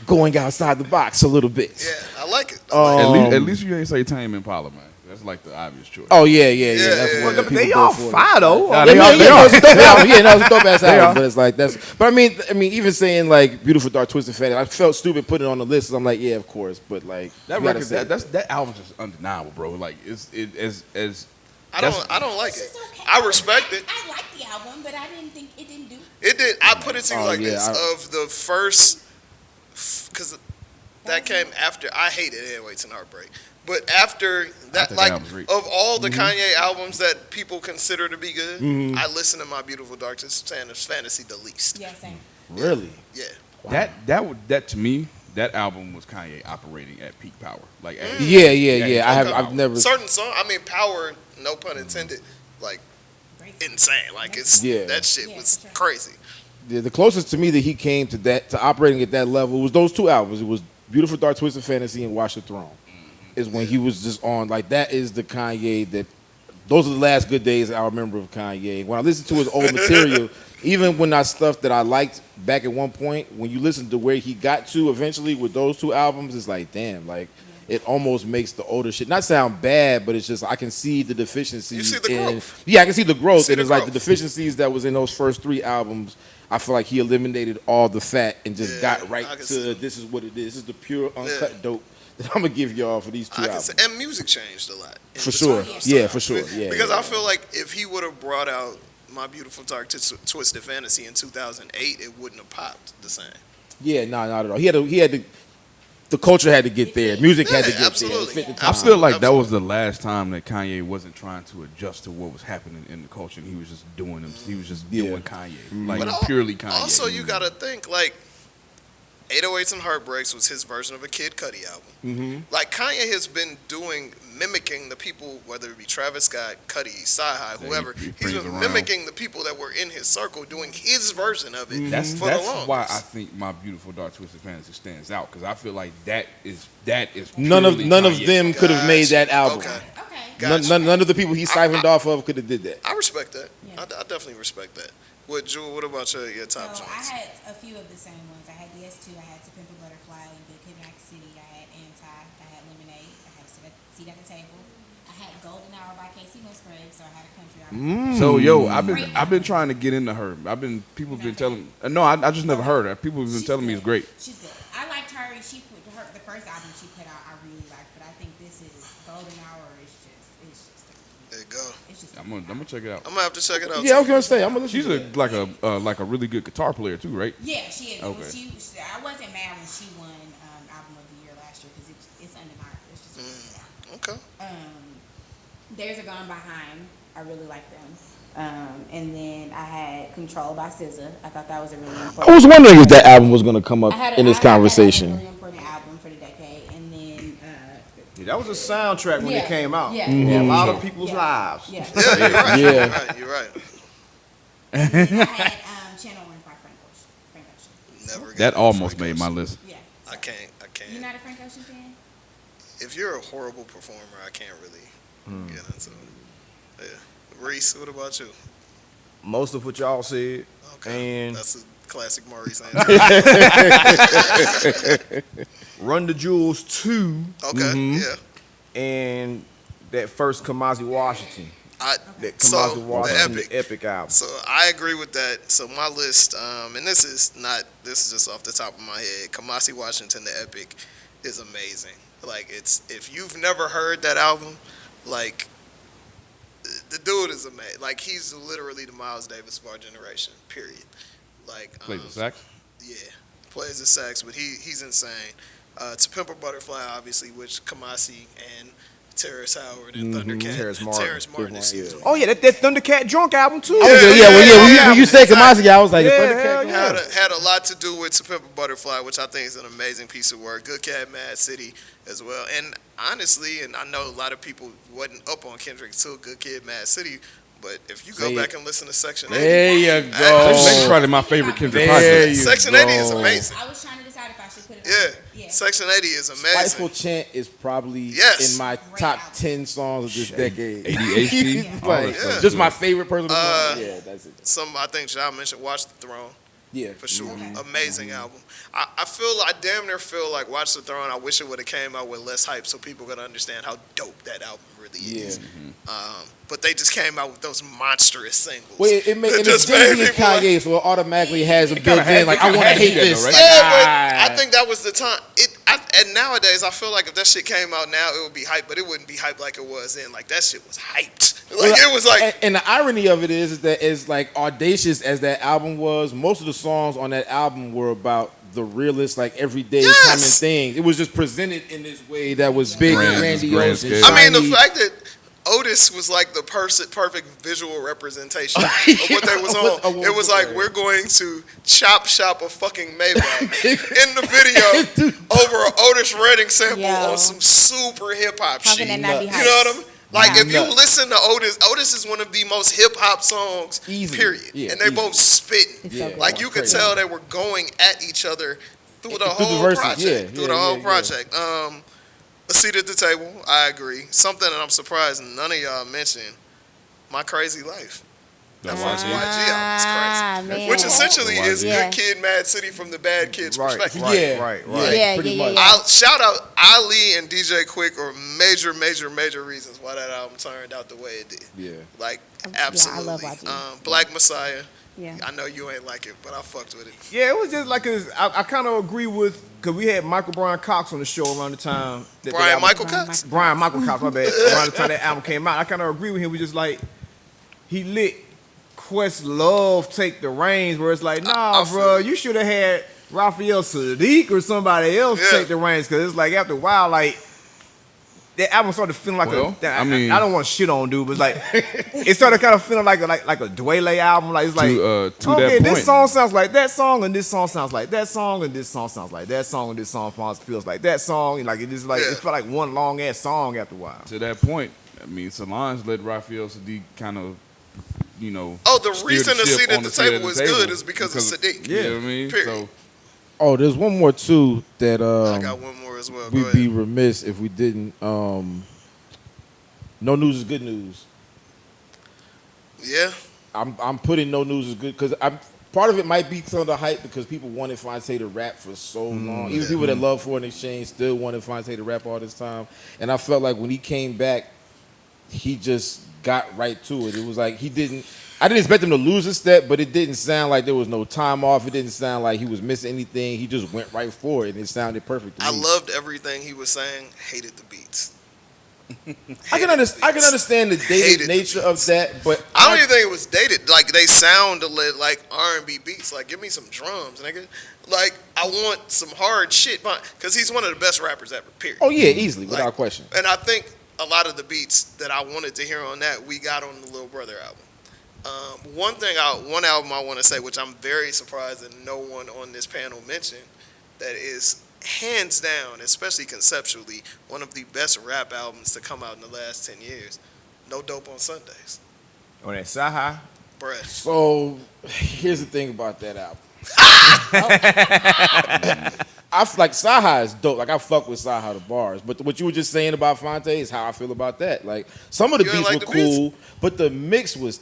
Going outside the box a little bit. Yeah, I like it. At least you ain't say Tame Impala, man. That's like the obvious choice. Oh yeah. That's one that they all fire though. Nah, They they are. are. It's a dope album. Yeah, no, it's a dope ass album. But it's like that's. But I mean, even saying like "Beautiful Dark Twisted Fantasy," I felt stupid putting it on the list. I'm like, yeah, of course. But like That record, that album's just undeniable, bro. Like I don't like it. Okay. I respect it. I like the album, but I didn't think it didn't do. It did. I put it to you like this: I- of the first, because that came after. I hated Heavyweights and Heartbreak, but after that, like of all the Kanye albums that people consider to be good, I listen to My Beautiful Dark Twisted Fantasy the least. Yeah, same. really. Yeah. Wow. That to me, that album was Kanye operating at peak power. Like Yeah. I've never. Certain song. I mean, Power. No pun intended. Like insane. Like it's that shit was crazy. The closest to me that he came to operating at that level was those two albums. It was Beautiful Dark Twisted Fantasy and Watch the Throne. Is when he was just on like that is the Kanye that. Those are the last good days I remember of Kanye. When I listen to his old material, even when that stuff that I liked back at one point, when you listen to where he got to eventually with those two albums, it's like, damn, like it almost makes the older shit not sound bad, but it's just I can see the deficiencies. You see the growth. Yeah, I can see the growth. See and the it's like the growth. deficiencies that was in those first three albums. I feel like he eliminated all the fat and just got right I can to see. this is what it is. This is the pure uncut dope that I'm gonna give y'all for these two I can albums. say, and music changed a lot. in For between sure. those Yeah, times. for sure. Yeah, Because yeah, I feel like if he would have brought out My Beautiful Dark Twisted Fantasy in 2008, it wouldn't have popped the same. Yeah, no, not at all. He had to. The culture had to get there. Music had to get absolutely. there. It fit the I time. feel like that was the last time that Kanye wasn't trying to adjust to what was happening in the culture, and he was just doing them. He was just doing Kanye, like But purely Kanye. Also, you gotta think like 808s and Heartbreaks was his version of a Kid Cudi album. Mm-hmm. Like Kanye has been mimicking the people, whether it be Travis Scott, Cudi, Sci-Hi, whoever. he He's brings been around. mimiking the people that were in his circle, doing his version of it That's for the longest. why I think My Beautiful Dark Twisted Fantasy stands out, because I feel like that is None of purely them Kanye. could have made that album. Okay. Okay. None of the people he siphoned off of could have did that. I respect that. Yeah. I definitely respect that. What, Jewel, what about your top So I joints? had a few of the same ones. I had DS2, I had To Pimp a Butterfly, and Good Kid, Mad City. I had Anti, I had Lemonade, I had Seat at the Table. I had Golden Hour by Casey Musgraves, so I had a country album. So I've been trying to get into her. People have been telling. No, I just never heard her. People have been telling me it's great. She's good. I liked her. The first album she put out, I really liked, but I think this is Golden Hour. There you go. It's just. I'm gonna check it out. I'm gonna have to check it out. Yeah, I was too. gonna say I'm gonna listen She's to that. like a really good guitar player too, right? Yeah, she is. Okay. I wasn't mad when she won album of the year last year because it's undeniable. It's just a really good album. Okay. There's a Gone Behind. I really like them. And then I had Control by SZA. I thought that was a really important. I was wondering if that album was gonna come up I had in this I thought that was a conversation. really important album for the decade. And then Yeah, that was a soundtrack when it came out. Yeah. A lot of people's lives. Yeah. Yeah, you're right. Yeah. You're right. And then I had Channel Orange by Frank Ocean. Never got That into almost Frank made my Ocean. list. Yeah. I can't. You're not a Frank Ocean fan? If you're a horrible performer, I can't really get into it. Yeah. Reese, what about you? Most of what y'all said. Okay. And That's a classic Maurice answer. Run the Jewels 2 Okay. Yeah. and that first Kamasi Washington. That So Kamasi the Washington epic. epic album. So I agree with that. So my list, and this is just off the top of my head. Kamasi Washington, the epic, is amazing. Like if you've never heard that album, like the dude is amazing. Like he's literally the Miles Davis of our generation. Period. Like Plays the sax. yeah, plays the sax, but he's insane. To Pimp a Butterfly, obviously, which Kamasi and Terrence Howard and Thundercat, Terrence and Martin. Terrence Martin, excuse me. Oh yeah, that Thundercat Drunk album too. When you said Kamasi, I was like, Yeah, Thundercat. hell Had a lot to do with To Pimp a Butterfly, which I think is an amazing piece of work. Good Cat, Mad City as well. And honestly, and I know a lot of people wasn't up on Kendrick till Good Kid, Mad City, but if you go back and listen to Section 80, There you That's go. probably my favorite Kendrick There project. you Section 80 is amazing. I was trying to decide if I should put it Yeah. on. Yeah. Section 80 is amazing. Spiteful Chant is probably Yes. in my Great top album. 10 songs of this decade. ADHD. all Like, that stuff. just my favorite person. Uh, Yeah, that's it. I think Ja mentioned Watch the Throne. Yeah, for sure. Amazing album. I damn near feel like Watch the Throne. I wish it would have came out with less hype so people could understand how dope that album really is. But they just came out with those monstrous singles. Well, it it's Jay-Z and Kanye, so it automatically has a built-in like I want to hate this. Right? Yeah, but I think that was the time. And nowadays, I feel like if that shit came out now, it would be hype, but it wouldn't be hype like it was then. Like that shit was hyped. Like it was like. And the irony of it is that as like audacious as that album was, most of the songs on that album were about the realest, like everyday common thing. It was just presented in this way that was big and grandiose. I mean, the fact that Otis was like the perfect visual representation of what they was on. It was like, we're going to chop shop a fucking Maybach in the video over an Otis Redding sample on some super hip hop shit. You know what I mean? Like if you listen to Otis is one of the most hip hop songs, period. Yeah, and they both spitting. Like you could tell they were going at each other through the whole project. Through the whole project. A Seat at the Table, I agree. Something that I'm surprised none of y'all mentioned, My Crazy Life. That YG album is crazy. Which essentially is Good Kid, Mad City from the Bad Kid's perspective. Right. Shout out Ali and DJ Quick are major reasons why that album turned out the way it did. Yeah. Like, absolutely. I love YG. Black Messiah. Yeah. I know you ain't like it, but I fucked with it. Yeah, it was just like I kind of agree with, because we had Michael Brian Cox on the show around the time. Brian Michael Cox, my bad. Around the time that album came out, I kind of agree with him. We just like, he lit Questlove Take the Reins, where it's like, nah, bro, you should have had Raphael Sadiq or somebody else take the reins, because it's like after a while, like, that album started feeling like I don't want to shit on dude, but it's like it started kind of feeling like a Dwele album. Like it's like okay, this song sounds like that song, and this song sounds like that song, and this song sounds like that song, and this song feels like that song. And like it just like it felt like one long ass song after a while. To that point, I mean, Solange let Raphael Sadiq kind of, you know. Oh, the reason the Seat at the Table was good is because of Sadiq. Yeah, you know what I mean. Period. So, there's one more too that I got one more as well. We'd be remiss if we didn't. No News is Good News. Yeah. I'm putting No News is Good because part of it might be some of the hype because people wanted Fonte to rap for so long. Even people that love Foreign Exchange still wanted Fonte to rap all this time. And I felt like when he came back, he just got right to it. It was like I didn't expect him to lose a step, but it didn't sound like there was no time off. It didn't sound like he was missing anything. He just went right for it, and it sounded perfect to me. I loved everything he was saying. Hated the beats. I can understand the dated nature of that, but I don't even think it was dated. Like they sound like R&B beats. Like give me some drums, nigga. Like I want some hard shit, because he's one of the best rappers ever. Period. Oh yeah, easily, without question. And I think a lot of the beats that I wanted to hear on that we got on the Lil Brother album. One album I want to say, which I'm very surprised that no one on this panel mentioned, that is hands down, especially conceptually, one of the best rap albums to come out in the last 10 years. No Dope on Sundays. On that Saha? Bruh. So, here's the thing about that album. I like Saha is dope. Like I fuck with Saha the bars, but what you were just saying about Fonte is how I feel about that. Like some of the beats were cool, but the mix was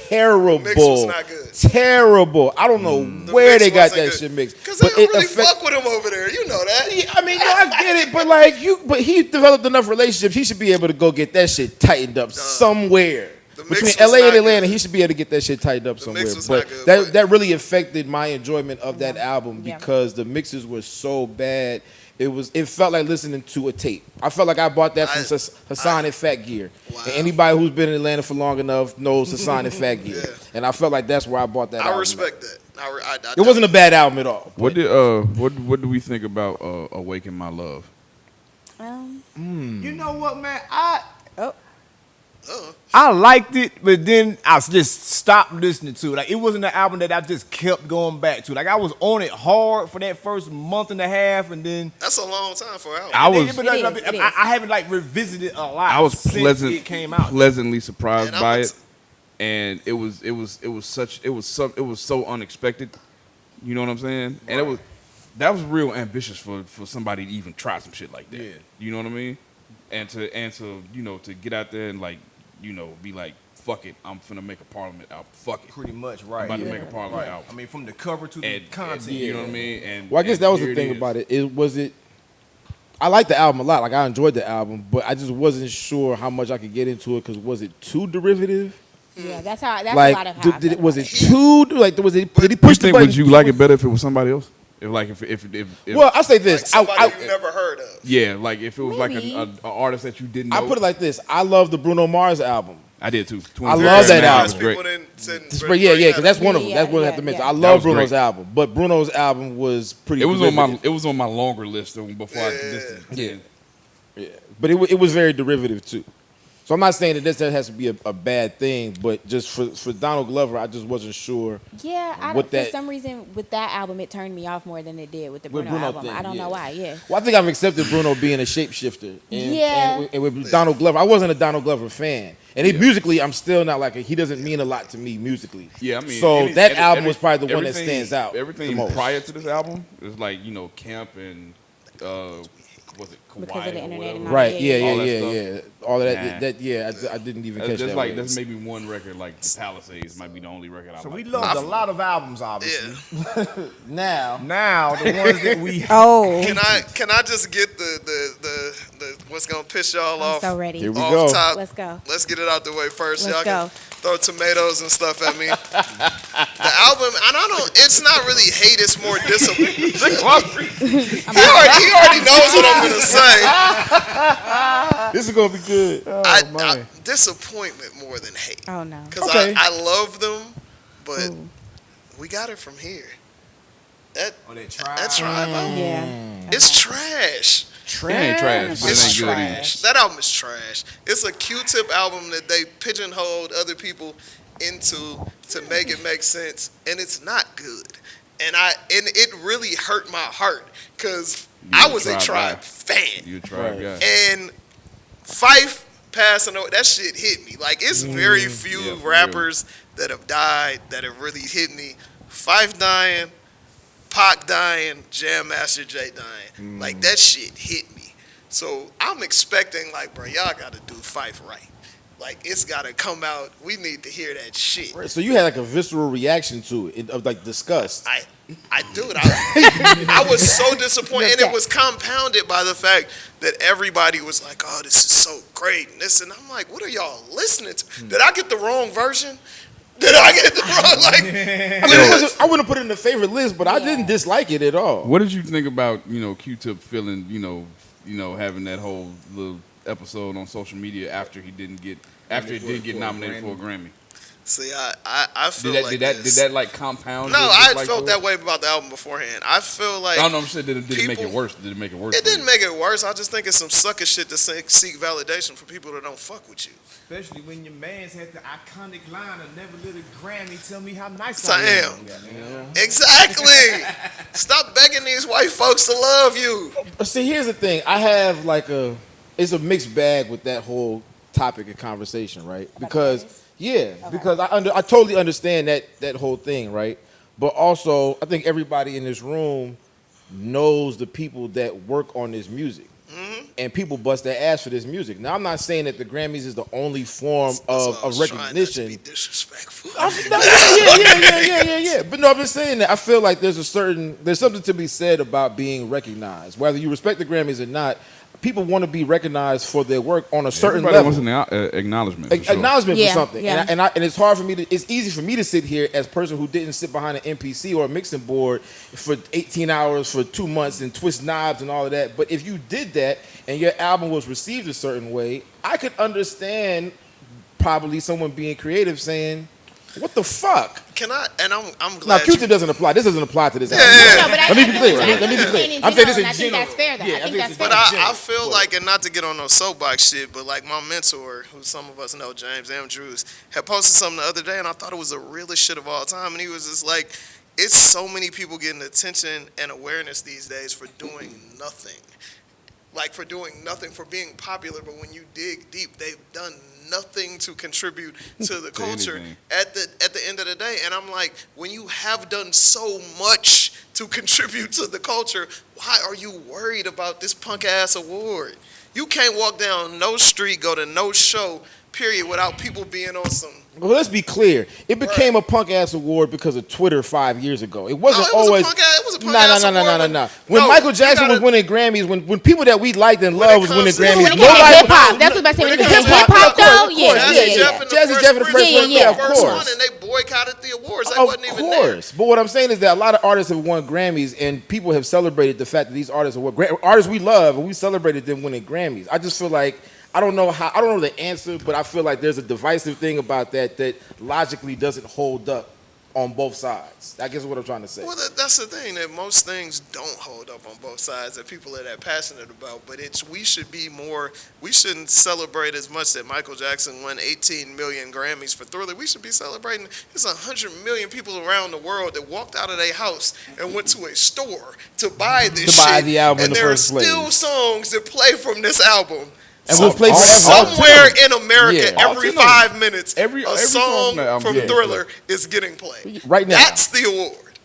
terrible. The mix was not good. Terrible. I don't know where they got that shit mixed. Because they don't really fuck with him over there. You know that. Yeah, I mean, no, I get it, but but he developed enough relationships. He should be able to go get that shit tightened up somewhere. Between LA and Atlanta, he should be able to get that shit tightened up somewhere. But that really affected my enjoyment of that album because the mixes were so bad. It felt like listening to a tape. I felt like I bought that from Hassan and Fat Gear. Wow. And anybody who's been in Atlanta for long enough knows Hassan and Fat Gear. Yeah. And I felt like that's where I bought that album. I respect that. It wasn't a bad album at all. What do we think about Awaken My Love? You know what, man? I liked it, but then I just stopped listening to it. Like it wasn't an album that I just kept going back to. Like I was on it hard for that first month and a half, and then that's a long time for an album. I haven't like revisited a lot. I was since it came out. Pleasantly surprised by it, and it was so unexpected. You know what I'm saying? Right. And that was real ambitious for somebody to even try some shit like that. Yeah. You know what I mean? And to to get out there and like, be like fuck it, I'm finna make a Parliament album. Fuck it. Pretty much, right. I'm about to make a Parliament album. I mean, from the cover to the content. You know what I mean? And well, I guess that was the thing about it. I liked the album a lot. Like, I enjoyed the album, but I just wasn't sure how much I could get into it because was it too derivative? Yeah, that's a lot of how was it too like did he push the button? Would you like it better if it was somebody else? If well, I'll say this. Like somebody you never heard of. Yeah, like if it was like an artist that you didn't know. I put it like this. I love the Bruno Mars album. I did too. I love that album. Yeah, because that's one of them. That's one I have to mention. I love Bruno's album, but Bruno's album was pretty. It was on my longer list before I listened. Yeah, but it was very derivative too. So I'm not saying that has to be a bad thing, but just for Donald Glover, I just wasn't sure. Yeah, for some reason with that album, it turned me off more than it did with the Bruno album. Thing, I don't know why. Yeah. Well, I think I've accepted Bruno being a shapeshifter. And with Donald Glover, I wasn't a Donald Glover fan, and musically, I'm still not like he doesn't mean a lot to me musically. Yeah, I mean, so that album was probably the one that stands out. Everything prior to this album is like camp and. Was it Kawhi because of the internet and all right? That, yeah. All of that. I didn't even catch that. There's maybe one record like the Palisades might be the only record I like. So we loved a lot of albums, obviously. Yeah. now the ones that we Can I just get the what's gonna piss y'all off? I'm so ready. Here we go. Top. Let's go. Let's get it out the way first. Let's y'all go. can throw tomatoes and stuff at me. The album, and it's not really hate, it's more discipline. he already knows what I'm gonna say. This is gonna be good. I disappointment more than hate. Oh no. Because I love them, but we got it from here. That Tribe album, it's trash. It ain't trash. It's trash. That album is trash. It's a Q-Tip album that they pigeonholed other people into to make it make sense, and it's not good. And it really hurt my heart because I was a Tribe fan. You a Tribe guy. And Fife passing away, that shit hit me. Like, it's very few rappers that have died that have really hit me. Fife dying, Pac dying, Jam Master Jay dying. Like, that shit hit me. So I'm expecting, like, bro, y'all got to do Fife right. Like, it's got to come out. We need to hear that shit. Right, so you had like a visceral reaction to it, of like disgust. I do it. I was so disappointed, and it was compounded by the fact that everybody was like, "Oh, this is so great," and I'm like, "What are y'all listening to? Did I get the wrong version? Did I get the wrong?" I wouldn't put it in the favorite list, but I didn't dislike it at all. What did you think about Q-Tip feeling having that whole little episode on social media after he didn't get nominated for a Grammy? See, I feel did that like compound? No, I felt that way about the album beforehand. I feel like I'm saying, did it make it worse? Did it make it worse? It didn't make it worse. I just think it's some sucker shit to seek validation from people that don't fuck with you. Especially when your man's had the iconic line of "Never let a Grammy tell me how nice I am." Exactly. Stop begging these white folks to love you. See, here's the thing. I have like it's a mixed bag with that whole topic of conversation, right? Because because I totally understand that whole thing, right? But also, I think everybody in this room knows the people that work on this music. And people bust their ass for this music. Now, I'm not saying that the Grammys is the only form of recognition. Trying not to be disrespectful. Yeah. But no, I'm just saying that I feel like there's something to be said about being recognized. Whether you respect the Grammys or not, people want to be recognized for their work on a certain level. Everybody wants an acknowledgement. Acknowledgement for something. Yeah. And it's hard for me it's easy for me to sit here as a person who didn't sit behind an MPC or a mixing board for 18 hours for 2 months and twist knobs and all of that. But if you did that and your album was received a certain way, I could understand probably someone being creative saying, "What the fuck?" Can I? And I'm glad. Now, Q-Tip doesn't apply. This doesn't apply to this album. No, but Let me be clear. Let me be clear. I'm saying this in I think that's fair, though. I think that's fair. But I feel like, and not to get on no soapbox shit, but like my mentor, who some of us know, James Andrews, had posted something the other day, and I thought it was the realest shit of all time. And he was just like, it's so many people getting attention and awareness these days for doing nothing. Like for doing nothing, for being popular, but when you dig deep, they've done nothing to contribute to the culture at the end of the day. And I'm like, when you have done so much to contribute to the culture, why are you worried about this punk ass award? You can't walk down no street, go to no show, period, without people being on some. Well, let's be clear. It became a punk ass award because of Twitter 5 years ago. It wasn't always. It was a punk ass award. No. When Michael Jackson was winning Grammys, when people that we liked and loved was winning Grammys, nobody. Hip hop. That's what I'm saying. Hip hop though, Jazzy Jeff the first one, and they boycotted the awards. They of wasn't even there. course. But what I'm saying is that a lot of artists have won Grammys, and people have celebrated the fact that these artists are artists we love, and we celebrated them winning Grammys. I just feel like. I don't know the answer, but I feel like there's a divisive thing about that logically doesn't hold up on both sides. I guess is what I'm trying to say. Well, that's the thing, that most things don't hold up on both sides that people are that passionate about. But we shouldn't celebrate as much that Michael Jackson won 18 million Grammys for Thriller. We should be celebrating there's 100 million people around the world that walked out of their house and went to a store to buy this shit. Buy the album, and there are still songs that play from this album. And we'll play somewhere in America every 5 minutes. Every song from Thriller is getting played right now. That's the award.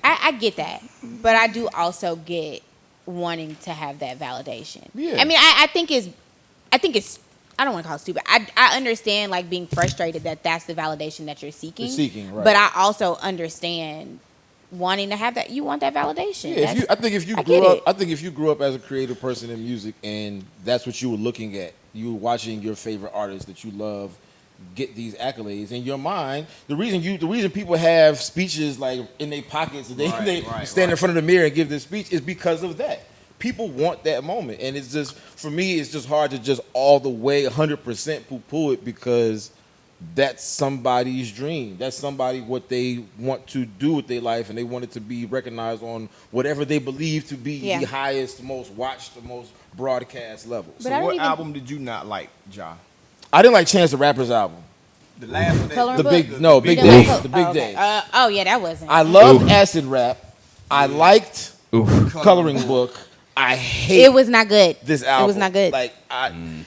I get that, but I do also get wanting to have that validation. Yeah. I mean, I think it's. I don't want to call it stupid. I understand like being frustrated that that's the validation that you're seeking. Right. But I also understand wanting to have that. You want that validation. Yeah, I think if you grew up as a creative person in music and that's what you were looking at, you were watching your favorite artists that you love get these accolades in your mind. The reason people have speeches like in their pockets and they stand in front of the mirror and give this speech is because of that. People want that moment, and it's just for me, it's just hard to just all the way 100% poo-poo it because that's somebody's dream. That's somebody what they want to do with their life, and they want it to be recognized on whatever they believe to be the highest, the most watched, the most broadcast level. So what album did you not like, Ja? I didn't like Chance the Rapper's album. The last one? Big Day. The Big Day. That wasn't. I loved Acid Rap. I liked Coloring Book. I hate it was not good. This album. It was not good. Like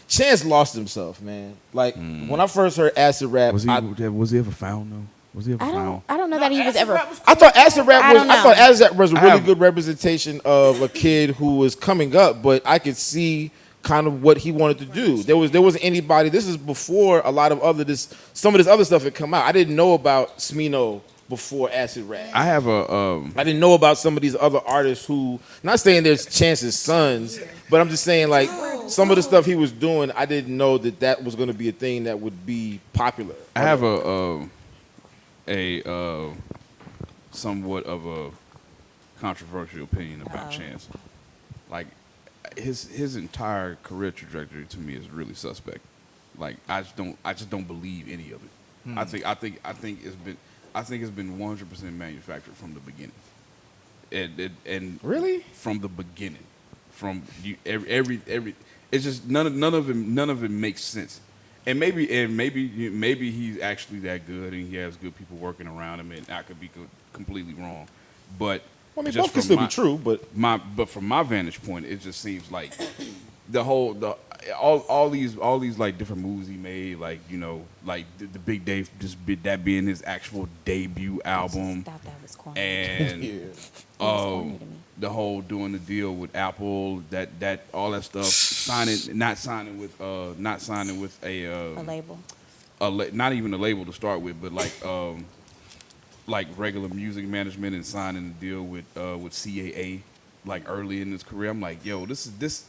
Chance lost himself, man. Like when I first heard Acid Rap, was he ever found though? Was he ever found? I don't know that he was ever. I thought Acid Rap was a really good representation of a kid who was coming up, but I could see kind of what he wanted to do. There wasn't anybody. This is before a lot of some of this other stuff had come out. I didn't know about Smino before Acid Rap. I didn't know about some of these other artists who, not saying there's Chance's sons, but I'm just saying like some of the stuff he was doing, I didn't know that was going to be a thing that would be popular. I have a somewhat of a controversial opinion about Chance. Like his entire career trajectory to me is really suspect. Like I just don't believe any of it. I think it's been 100% manufactured from the beginning. And really from the beginning, from you every it's just none of it makes sense. And maybe he's actually that good and he has good people working around him, and I could be completely wrong. But both can still be true. But from my vantage point, it just seems like all these like different moves he made, like like the Big Day, that being his actual debut album, I thought that was corny. And the whole doing the deal with Apple, that all that stuff, not signing with a label, not even a label to start with, but like regular music management, and signing the deal with CAA like early in his career. I'm like, yo, this.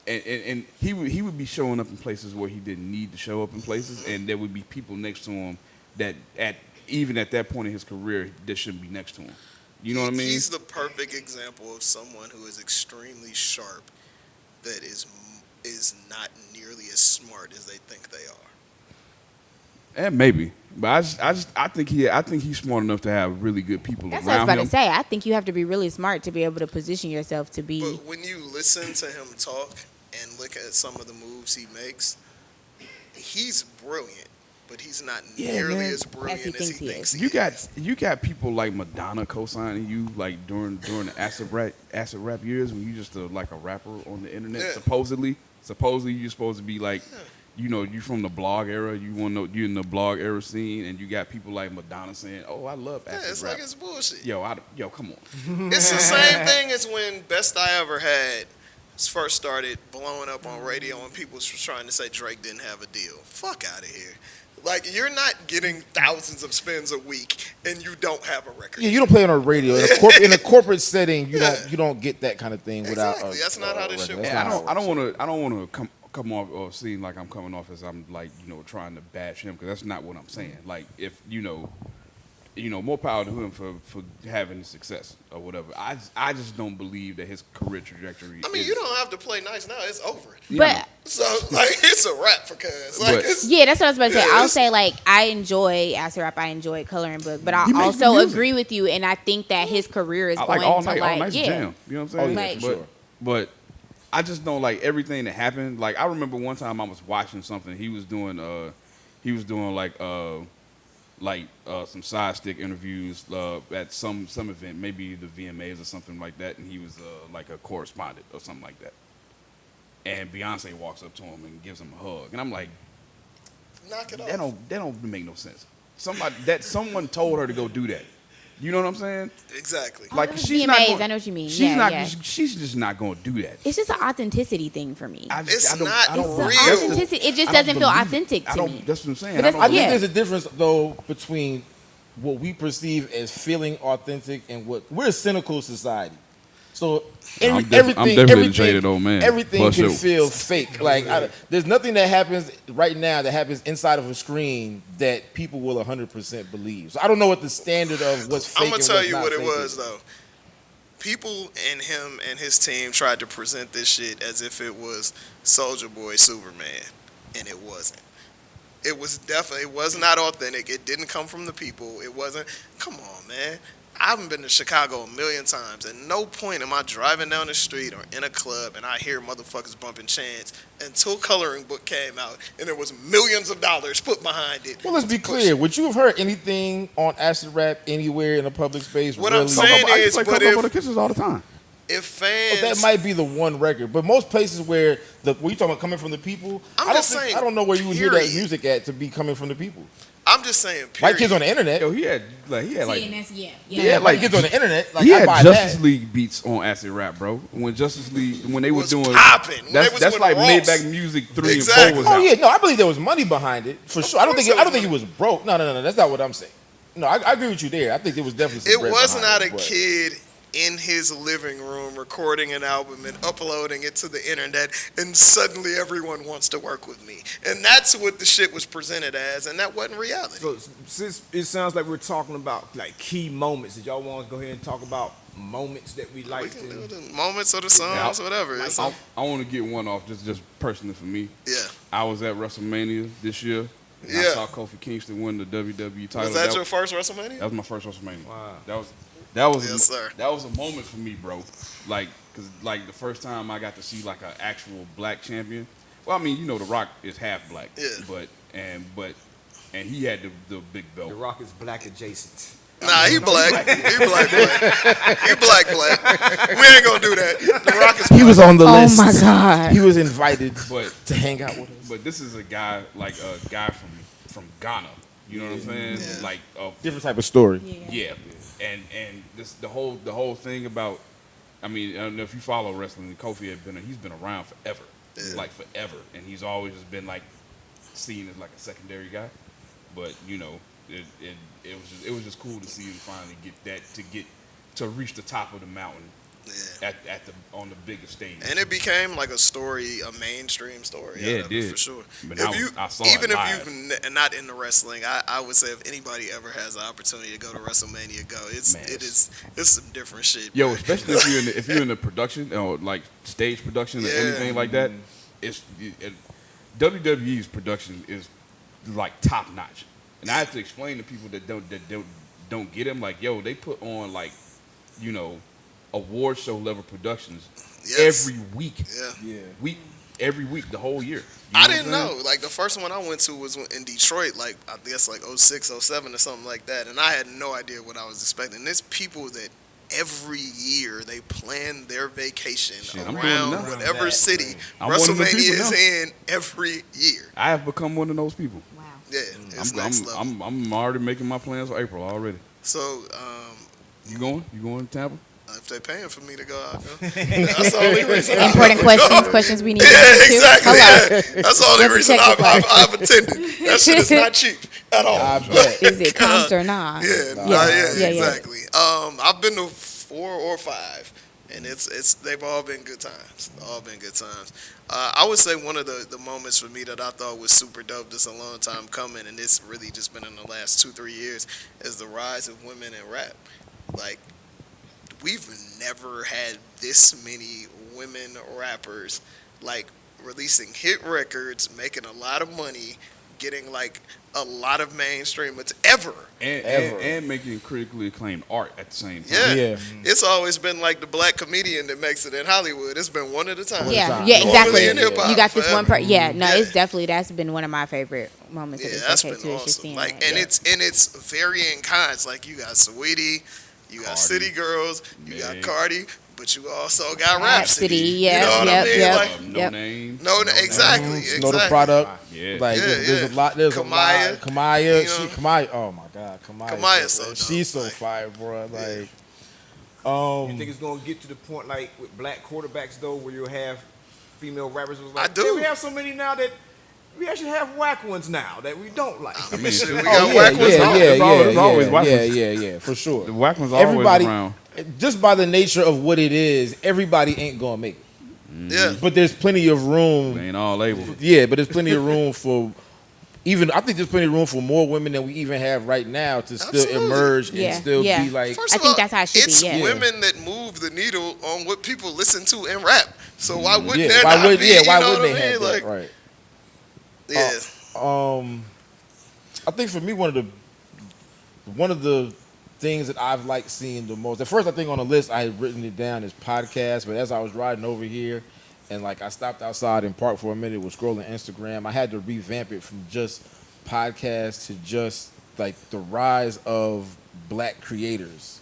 And he would be showing up in places where he didn't need to show up in places, and there would be people next to him that even at that point in his career that shouldn't be next to him. You know what I mean? He's the perfect example of someone who is extremely sharp that is not nearly as smart as they think they are. And maybe, but I think he's smart enough to have really good people around him. That's what I was about to say. I think you have to be really smart to be able to position yourself to be. But when you listen to him talk and look at some of the moves he makes, he's brilliant, but he's not nearly as brilliant as he thinks he is. You got people like Madonna co-signing you like during the acid rap years when you just like a rapper on the internet. Yeah. Supposedly you're supposed to be like. Yeah. You from the blog era. You're in the blog era scene, and you got people like Madonna saying, "Oh, I love acid rap." It's like it's bullshit. Yo, come on. It's the same thing as when Best I Ever Had first started blowing up on radio and people was trying to say Drake didn't have a deal. Fuck out of here. Like, you're not getting thousands of spins a week and you don't have a record. Yeah, you don't play on a radio. In a corporate setting, you don't get that kind of thing without. Exactly. That's not how this shit works. I don't want to come off or seem like I'm coming off as I'm like trying to bash him, because that's not what I'm saying. Like, if more power to him for having the success or whatever. I just don't believe that his career trajectory. I mean, you don't have to play nice now. It's over. But so like, it's a wrap for Cuz. Like, yeah, that's what I was about to say. I'll say, like, I enjoy acid rap. I enjoy Coloring Book, but I also agree with you, and I think that his career is going all to night, like all night's jam. You know what I'm saying? Sure. But I just don't like everything that happened. Like, I remember one time I was watching something. He was doing some side stick interviews at some event, maybe the VMAs or something like that, and he was like a correspondent or something like that. And Beyonce walks up to him and gives him a hug, and I'm like, knock it off. That don't make no sense. Someone told her to go do that. You know what I'm saying? Exactly. Like, she's not VMAs, I know what you mean. She's just not going to do that. It's just an authenticity thing for me. It's not real. Authenticity. It just doesn't feel authentic to me. That's what I'm saying. I think there's a difference, though, between what we perceive as feeling authentic and what we're a cynical society. So everything jaded old man. Everything can feel fake. Like, there's nothing that happens right now that happens inside of a screen that people will 100% believe. So I don't know what the standard of what's fake. I'm gonna tell you what it was though. People and him and his team tried to present this shit as if it was Soulja Boy Superman, and it wasn't. It was not authentic. It didn't come from the people. It wasn't. Come on, man. I haven't been to Chicago a million times. At no point am I driving down the street or in a club and I hear motherfuckers bumping chants until Coloring Book came out and there was millions of dollars put behind it. Well, let's be clear. Would you have heard anything on acid rap anywhere in a public space? What I'm saying is, but if kisses all the time. If fans, that might be the one record, but most places where you talking about coming from the people, I don't know where you would hear that music at to be coming from the people. I'm just saying, period. White kids on the internet. He had like white kids on the internet. Like, he had Justice League beats on acid rap, bro. When Justice League, when they were doing popping, that's like Maybach Music 3 and 4 was out. Oh yeah, no, I believe there was money behind it for sure. I don't think he was broke. No, that's not what I'm saying. No, I agree with you there. I think there was definitely some bread wasn't behind out a kid in his living room recording an album and uploading it to the internet, and suddenly everyone wants to work with me. And that's what the shit was presented as, and that wasn't reality. So since it sounds like we're talking about like key moments, did y'all want to go ahead and talk about moments that we liked? We can do the moments of the songs, whatever. I want to get one off just personally for me. Yeah. I was at WrestleMania this year. And I saw Kofi Kingston win the WWE title. Was that your first WrestleMania? That was my first WrestleMania. Wow. That was yes, sir. That was a moment for me, bro. Like, cause like the first time I got to see like an actual black champion. Well, I mean, The Rock is half black. Yeah. But he had the big belt. The Rock is black adjacent. Nah, he black. He black. He black. We ain't gonna do that. The Rock is black. He was on the list. Oh my God. He was invited to hang out with us. But this is a guy from Ghana. You know what I'm saying? Yeah. Like a Different type of story. Yeah. And this the whole thing about, I mean, I don't know if you follow wrestling, Kofi he's been around forever. Yeah. Like forever. And he's always just been like seen as like a secondary guy. But it was just cool to see him finally get to reach the top of the mountain. Yeah. On the biggest stage. And it became like a mainstream story. Yeah, it did. For sure. But I saw it live. If you've not into wrestling, I would say if anybody ever has the opportunity to go to WrestleMania, go. It's some different shit. Yo, especially if you're in the production or like stage production or anything like that, WWE's production is like top notch. And I have to explain to people that don't get him, like, yo, they put on like, award show level productions every week. Every week, the whole year. I didn't know. Like, the first one I went to was in Detroit, like, I guess like 06, 07 or something like that. And I had no idea what I was expecting. There's people that every year they plan their vacation around whatever city WrestleMania is in every year. I have become one of those people. Wow. Yeah, it's next level. I'm already making my plans for April already. So, You going to Tampa? If they're paying for me to go out, that's the only reason. Important questions we need to Yeah, answer. exactly. Hello. Yeah. That's the only reason I've attended. That shit is not cheap at all. Is it comped or not? Yeah, exactly. I've been to 4 or 5, and they've all been good times. I would say one of the moments for me that I thought was super dope, just a long time coming, and it's really just been in the last 2-3 years, is the rise of women in rap. Like, we've never had this many women rappers, like, releasing hit records, making a lot of money, getting like a lot of mainstream ever and making critically acclaimed art at the same time. Yeah. It's always been like the black comedian that makes it in Hollywood. It's been one at a time. Yeah, exactly. In hip-hop you got this forever. one part. It's definitely, that's been one of my favorite moments of this that's decade been too. awesome. Like, and it's varying kinds. Like, you got Saweetie, you got City Girls, you got Cardi, but you also got Rhapsody. You know what I mean? Like, No Name. Exactly. Know the product. Yeah. Like there's a lot. There's Kamaya. a lot. Kamaya. You know? Kamaya. Oh my God. Kamaya's so dope. She's so fire, bro. Like. You think it's gonna get to the point like with black quarterbacks though, where you'll have female rappers? Was like, I do. "Yeah, we have so many now that we actually have whack ones now that we don't like." I mean, We got whack ones. Yeah, for sure. The whack one's always around. Just by the nature of what it is, everybody ain't gonna make it. Yeah. But there's plenty of room. They ain't all labels. Yeah, but there's plenty of room for I think there's plenty of room for more women than we even have right now to still emerge and still be like. First of I think all, that's how it should be. It's women that move the needle on what people listen to and rap. So why wouldn't there why not would, be? Yeah, why you know wouldn't what they I have mean? that? Like, Right. Yeah. I think for me one of the things that I've liked seeing the most. At first, I think on the list I had written it down as podcast, but as I was riding over here, and like I stopped outside in park for a minute, was scrolling Instagram. I had to revamp it from just podcast to just like the rise of black creators.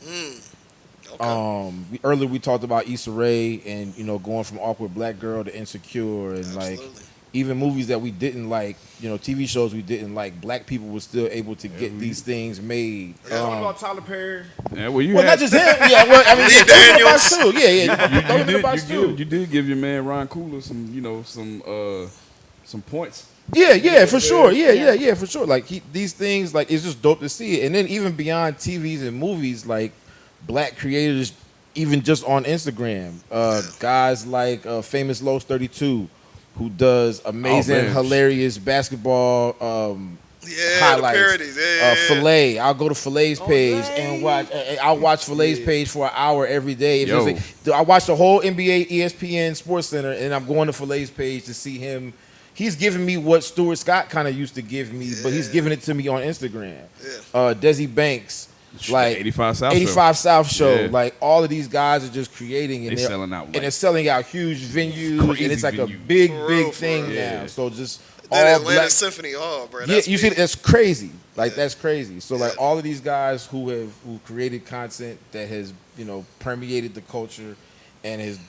Okay. Earlier we talked about Issa Rae and going from Awkward Black Girl to Insecure, and like even movies that we didn't like, TV shows we didn't like, black people were still able to get these things made. Talking about Tyler Perry. Yeah, well, not just him. Yeah, well, I mean, Lee Daniels. Too. Yeah. You did give your man Ron Coogler some points. Yeah, for sure. Yeah, for sure. Like these things, like it's just dope to see it. And then even beyond TVs and movies, like black creators, even just on Instagram, guys like Famous Lowe's 32, who does amazing, hilarious basketball highlights. The parodies. Filet. I'll go to Filet's page and watch. I'll watch Filet's page for an hour every day. I watch the whole NBA, ESPN, Sports Center, and I'm going to Filet's page to see him. He's giving me what Stuart Scott kind of used to give me, but he's giving it to me on Instagram. Desi Banks, like 85 South Show, like all of these guys are just creating, and they're selling out huge venues, and it's like a big thing now. So just that all Atlanta black Symphony Hall, bro. You see, that's crazy. Like that's crazy. So like all of these guys who created content that has permeated the culture and has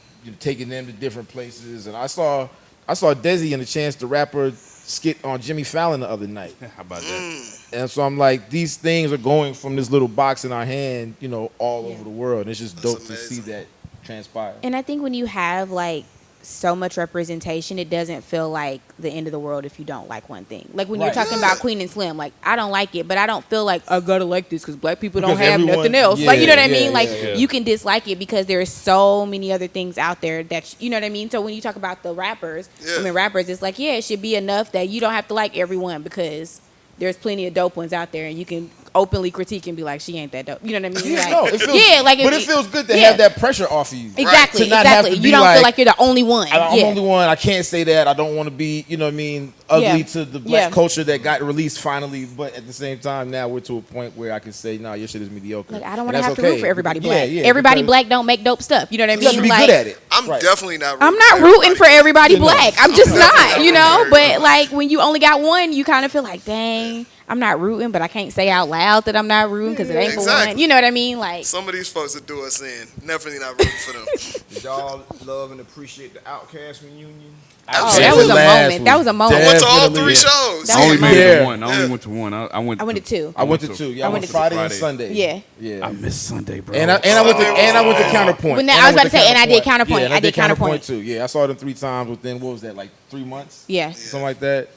taken them to different places. And I saw Desi in the Chance the Rapper skit on Jimmy Fallon the other night. How about that? And so I'm like, these things are going from this little box in our hand, all over the world. And it's just dope to see that transpire. And I think when you have like so much representation, it doesn't feel like the end of the world if you don't like one thing. Like when you're talking about Queen and Slim, like I don't like it, but I don't feel like I gotta like this because black people don't have nothing else. Like you know what I mean? Like you can dislike it because there's so many other things out there that you know what I mean. So when you talk about the rappers, rappers, it's like it should be enough that you don't have to like everyone because there's plenty of dope ones out there, and you can openly critique and be like, she ain't that dope. You know what I mean? But it feels good to have that pressure off of you. Exactly. To not have to be you don't feel like you're the only one. I'm the only one. I can't say that. I don't want to be, ugly to the black culture that got released finally. But at the same time, now we're to a point where I can say, nah, your shit is mediocre. Like, I don't want to have to root for everybody black. Everybody black don't make dope stuff. You know what I mean? You have to be good at it. I'm definitely not rooting. I'm not rooting for everybody black. I'm just not, you know. But like when you only got one, you kind of feel like, dang, I'm not rooting, but I can't say out loud that I'm not rooting because it ain't for one. You know what I mean? Like some of these folks that do us in, definitely not rooting for them. Did y'all love and appreciate the Outkast reunion? Oh, that was a moment. That was a moment. I went to all 3 shows. I only made it to one. I only went to one. I went to 2. I went to 2. Yeah, I went Friday and Sunday. Yeah. I missed Sunday, bro. And I went to Counterpoint. I was about to say, and I did Counterpoint. Yeah, I did Counterpoint too. Yeah, I saw them 3 times within, what was that, like 3 months? Yeah. Something like that.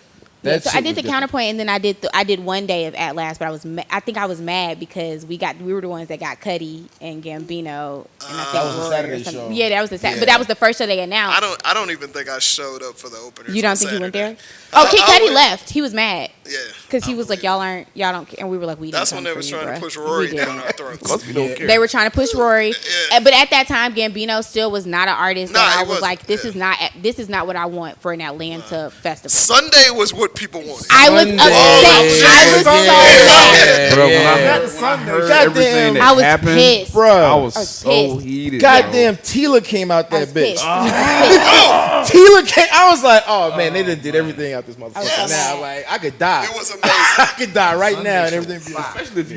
So I did the Counterpoint, and then I did one day of At Last, but I think I was mad because we were the ones that got Cudi and Gambino, and I think that was the Saturday show. Yeah, that was the Saturday, but that was the first show they announced. I don't even think I showed up for the opener. You don't think you went there? Oh, Kid Cudi left. He was mad. Yeah, because he was like, y'all don't care, and we were like, we. That's when they were trying to push Rory down our throats. We don't care. They were trying to push Rory, but at that time, Gambino still was not an artist. That I was like, this is not what I want for an Atlanta festival. Sunday was what people wanted. I was upset. I was so mad. Bro, when I heard everything that happened, pissed. Bro, I was so heated. Goddamn, Tila came out that bitch. Tila came. I was like, oh man, they done did everything out this motherfucker. Now, like, I could die. It was amazing. I could die right now and everything. Especially if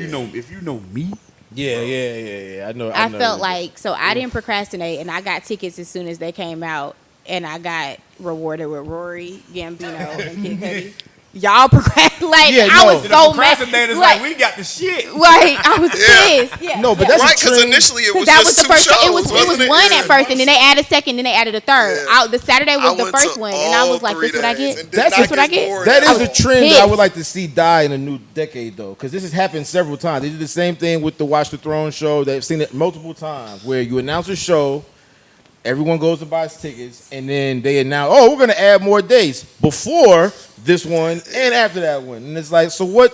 you know me. Yeah. I know. I felt like, so I didn't procrastinate, and I got tickets as soon as they came out, and I got rewarded with Rory, Gambino, and Kid Cudi. Y'all procrastinate. Like, I was so mad. Like, we got the shit. Like, I was pissed. Yeah. No, but that's right, because initially it was that just was the first. shows, it was one at first, and then they added a second, then they added a third. The Saturday was the first one, and I was like, "This what I get? That's what I get." That is a trend that I would like to see die in a new decade, though, because this has happened several times. They did the same thing with the Watch the Throne show. They've seen it multiple times, where you announce a show, everyone goes to buy tickets, and then they announce, "Oh, we're going to add more dates before this one and after that one." And it's like, so what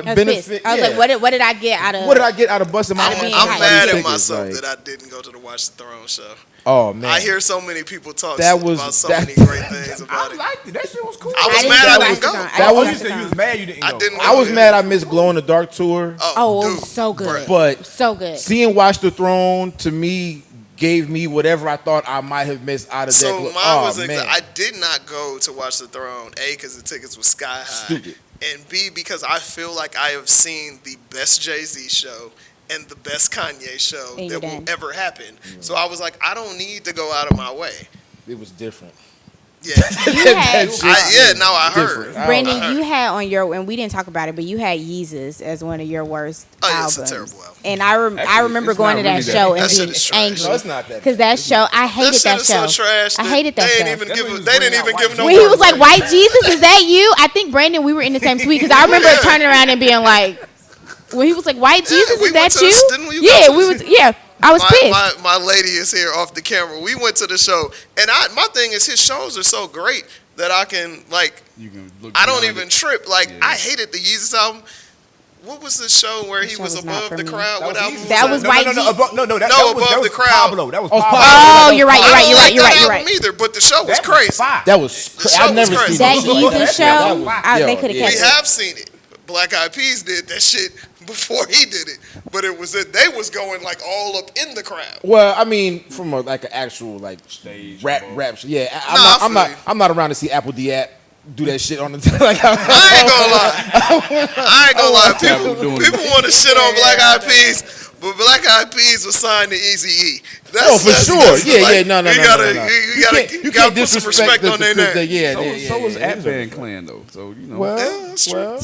benefit? I was like, what did I get out of? What did I get out of busting my? I'm mad at myself that I didn't go to the Watch the Throne show. Oh man, I hear so many people talk about so many great things about it. I liked it. That shit was cool. I was mad I didn't go. You said you was mad you didn't go. I was mad I missed Glow in the Dark tour. Oh, dude, so good. But so good. Seeing Watch the Throne to me gave me whatever I thought I might have missed out of that. So mine was I did not go to Watch the Throne, A, because the tickets were sky high. Stupid. And B, because I feel like I have seen the best Jay-Z show and the best Kanye show that will ever happen. Mm-hmm. So I was like, I don't need to go out of my way. It was different. Yeah. I heard. Brandon, you had on your, and we didn't talk about it, but you had Yeezus as one of your worst albums. It's a terrible album. And I remember going to that show and being angry. No, it's not that. Because that show, I hated that show. So trash. I hated that show. They didn't even give no. When he was like, "White Jesus, is that you?" I think Brandon, we were in the same suite because I remember turning around and being like, when he was like, "White Jesus, is that you?" Yeah, we was. Yeah. I was pissed. My lady is here off the camera. We went to the show, and my thing is his shows are so great that I can I don't even trip. Like I hated the Yeezus album. What was the show where he was above the crowd? What album? That was White Jesus. That was the crowd. Pablo. That was Pablo. Pablo. Oh, you're right. You're right. Either, but the show was crazy. That was crazy. I've never seen that Yeezus show. They could have kept it. We have seen it. Black Eyed Peas did that shit before he did it, but it was that they was going like all up in the crowd. Well, I mean, from an actual stage rap. Yeah, I'm not around to see Apple D-App do that shit on the I ain't gonna lie. People want to shit on Black Eyed Peas, but Black Eyed Peas was signed to Eazy-E. For sure. No. You gotta put some respect on their name. So was At-Van Clan though. So you know. Well, that's true.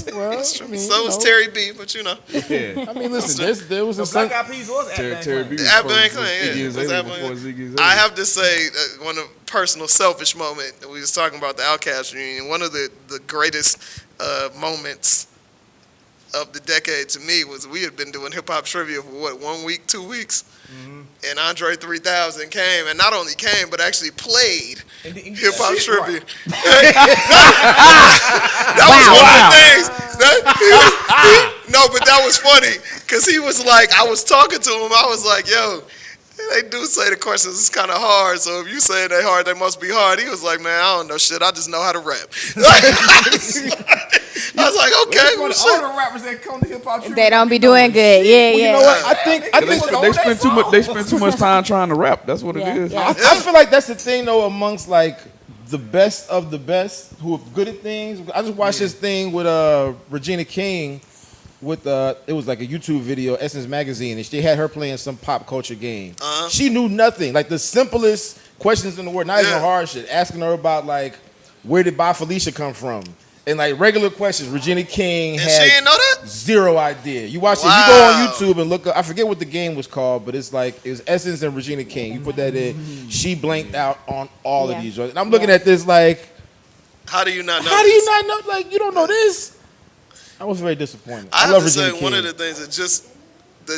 So was Terry B. But you know. Yeah. I mean, listen. There was a Black Eyed Peas was Terry B. At-Van Clan. I have to say one of personal selfish moment. We was talking about the Outkast reunion. One of the greatest moments of the decade to me was we had been doing hip hop trivia for 1 week, 2 weeks, and Andre 3000 came, and not only came but actually played hip hop trivia. That was one of the things. No, but that was funny because he was like, I was talking to him, I was like, yo. They do say the questions is kind of hard, so if you say they hard, they must be hard. He was like, man, I don't know shit. I just know how to rap. I was like, okay, well, all the rappers that come to hip hop, they don't be doing good. Yeah, You know what? I think they spend too much time trying to rap. That's what it is. Yeah. I feel like that's the thing though amongst like the best of the best who are good at things. I just watched this thing with Regina King with it was like a YouTube video, Essence Magazine, and she had her playing some pop culture game. She knew nothing, like the simplest questions in the world, not even hard shit. Asking her about like where did By Felicia come from, and like regular questions. Regina King and had she didn't know that? zero idea. You watch it, you go on YouTube and look up, I forget what the game was called, but it's like it was Essence and Regina King. You put that in, she blanked out on all of these. And I'm looking at this like, how do you not know? How do you not know? Like you don't know this. I was very disappointed. I love have to Regina say King. one of the things that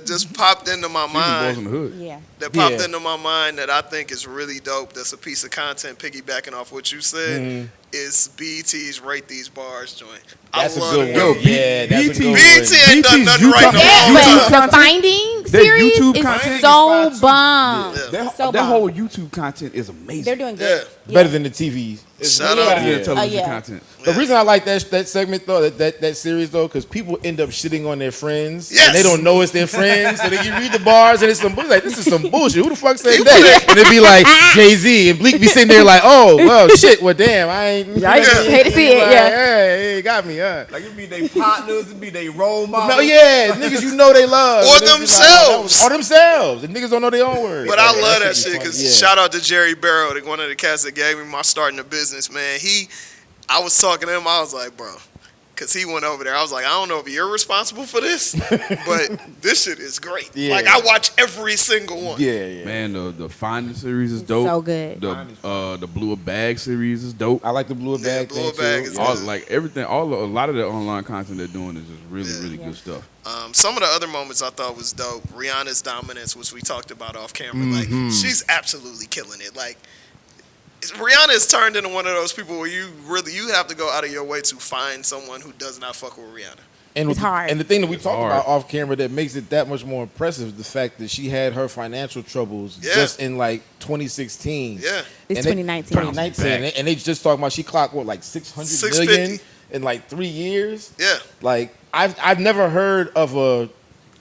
just popped into my mind. In the hood. That popped into my mind that I think is really dope. That's a piece of content piggybacking off what you said. Is BET's Rate These Bars joint. That's I love a good it. one. Yeah, that's a good one. BET ain't done nothing right in a long time. But the Finding Their series YouTube is content so is bomb. That whole YouTube content is amazing. They're doing good. Better than the TV. Shout Better out. than television content. The reason I like that segment though, that series though, because people end up shitting on their friends, and they don't know it's their friends. So they can read the bars, and it's some bullshit. Like this is some bullshit. Who the fuck said that? And it'd be like Jay-Z, and Bleak be sitting there like, oh well, shit. Well, damn, I ain't. I hate to see it. Like, Yeah, hey, got me. Like it be they partners, it be they role models. No, yeah, niggas you know they love. Or And it's just themselves. Like, or themselves. And niggas don't know their own words. But I love that shit because Yeah. shout out to Jerry Barrow, one of the cats that gave me my starting a business, man. I was talking to him, I was like, bro, because he went over there. I was like, I don't know if you're responsible for this, but this shit is great. Yeah. Like, I watch every single one. Yeah. Man, the Finding series is dope. so good. The Blue Bag series is dope. I like the Blue Bag Blue thing Bag too. is All, good. like everything, a lot of the online content they're doing is just really good stuff. Some of the other moments I thought was dope. Rihanna's dominance, which we talked about off camera. Like, she's absolutely killing it. Like, Rihanna has turned into one of those people where you have to go out of your way to find someone who does not fuck with Rihanna. And It's hard. And the thing that we talked hard. about off camera that makes it that much more impressive is the fact that she had her financial troubles just in like 2016. Yeah. It's And 2019. 2019. And they just talking about she clocked what, like 600 million in like 3 years? Yeah. Like I've never heard of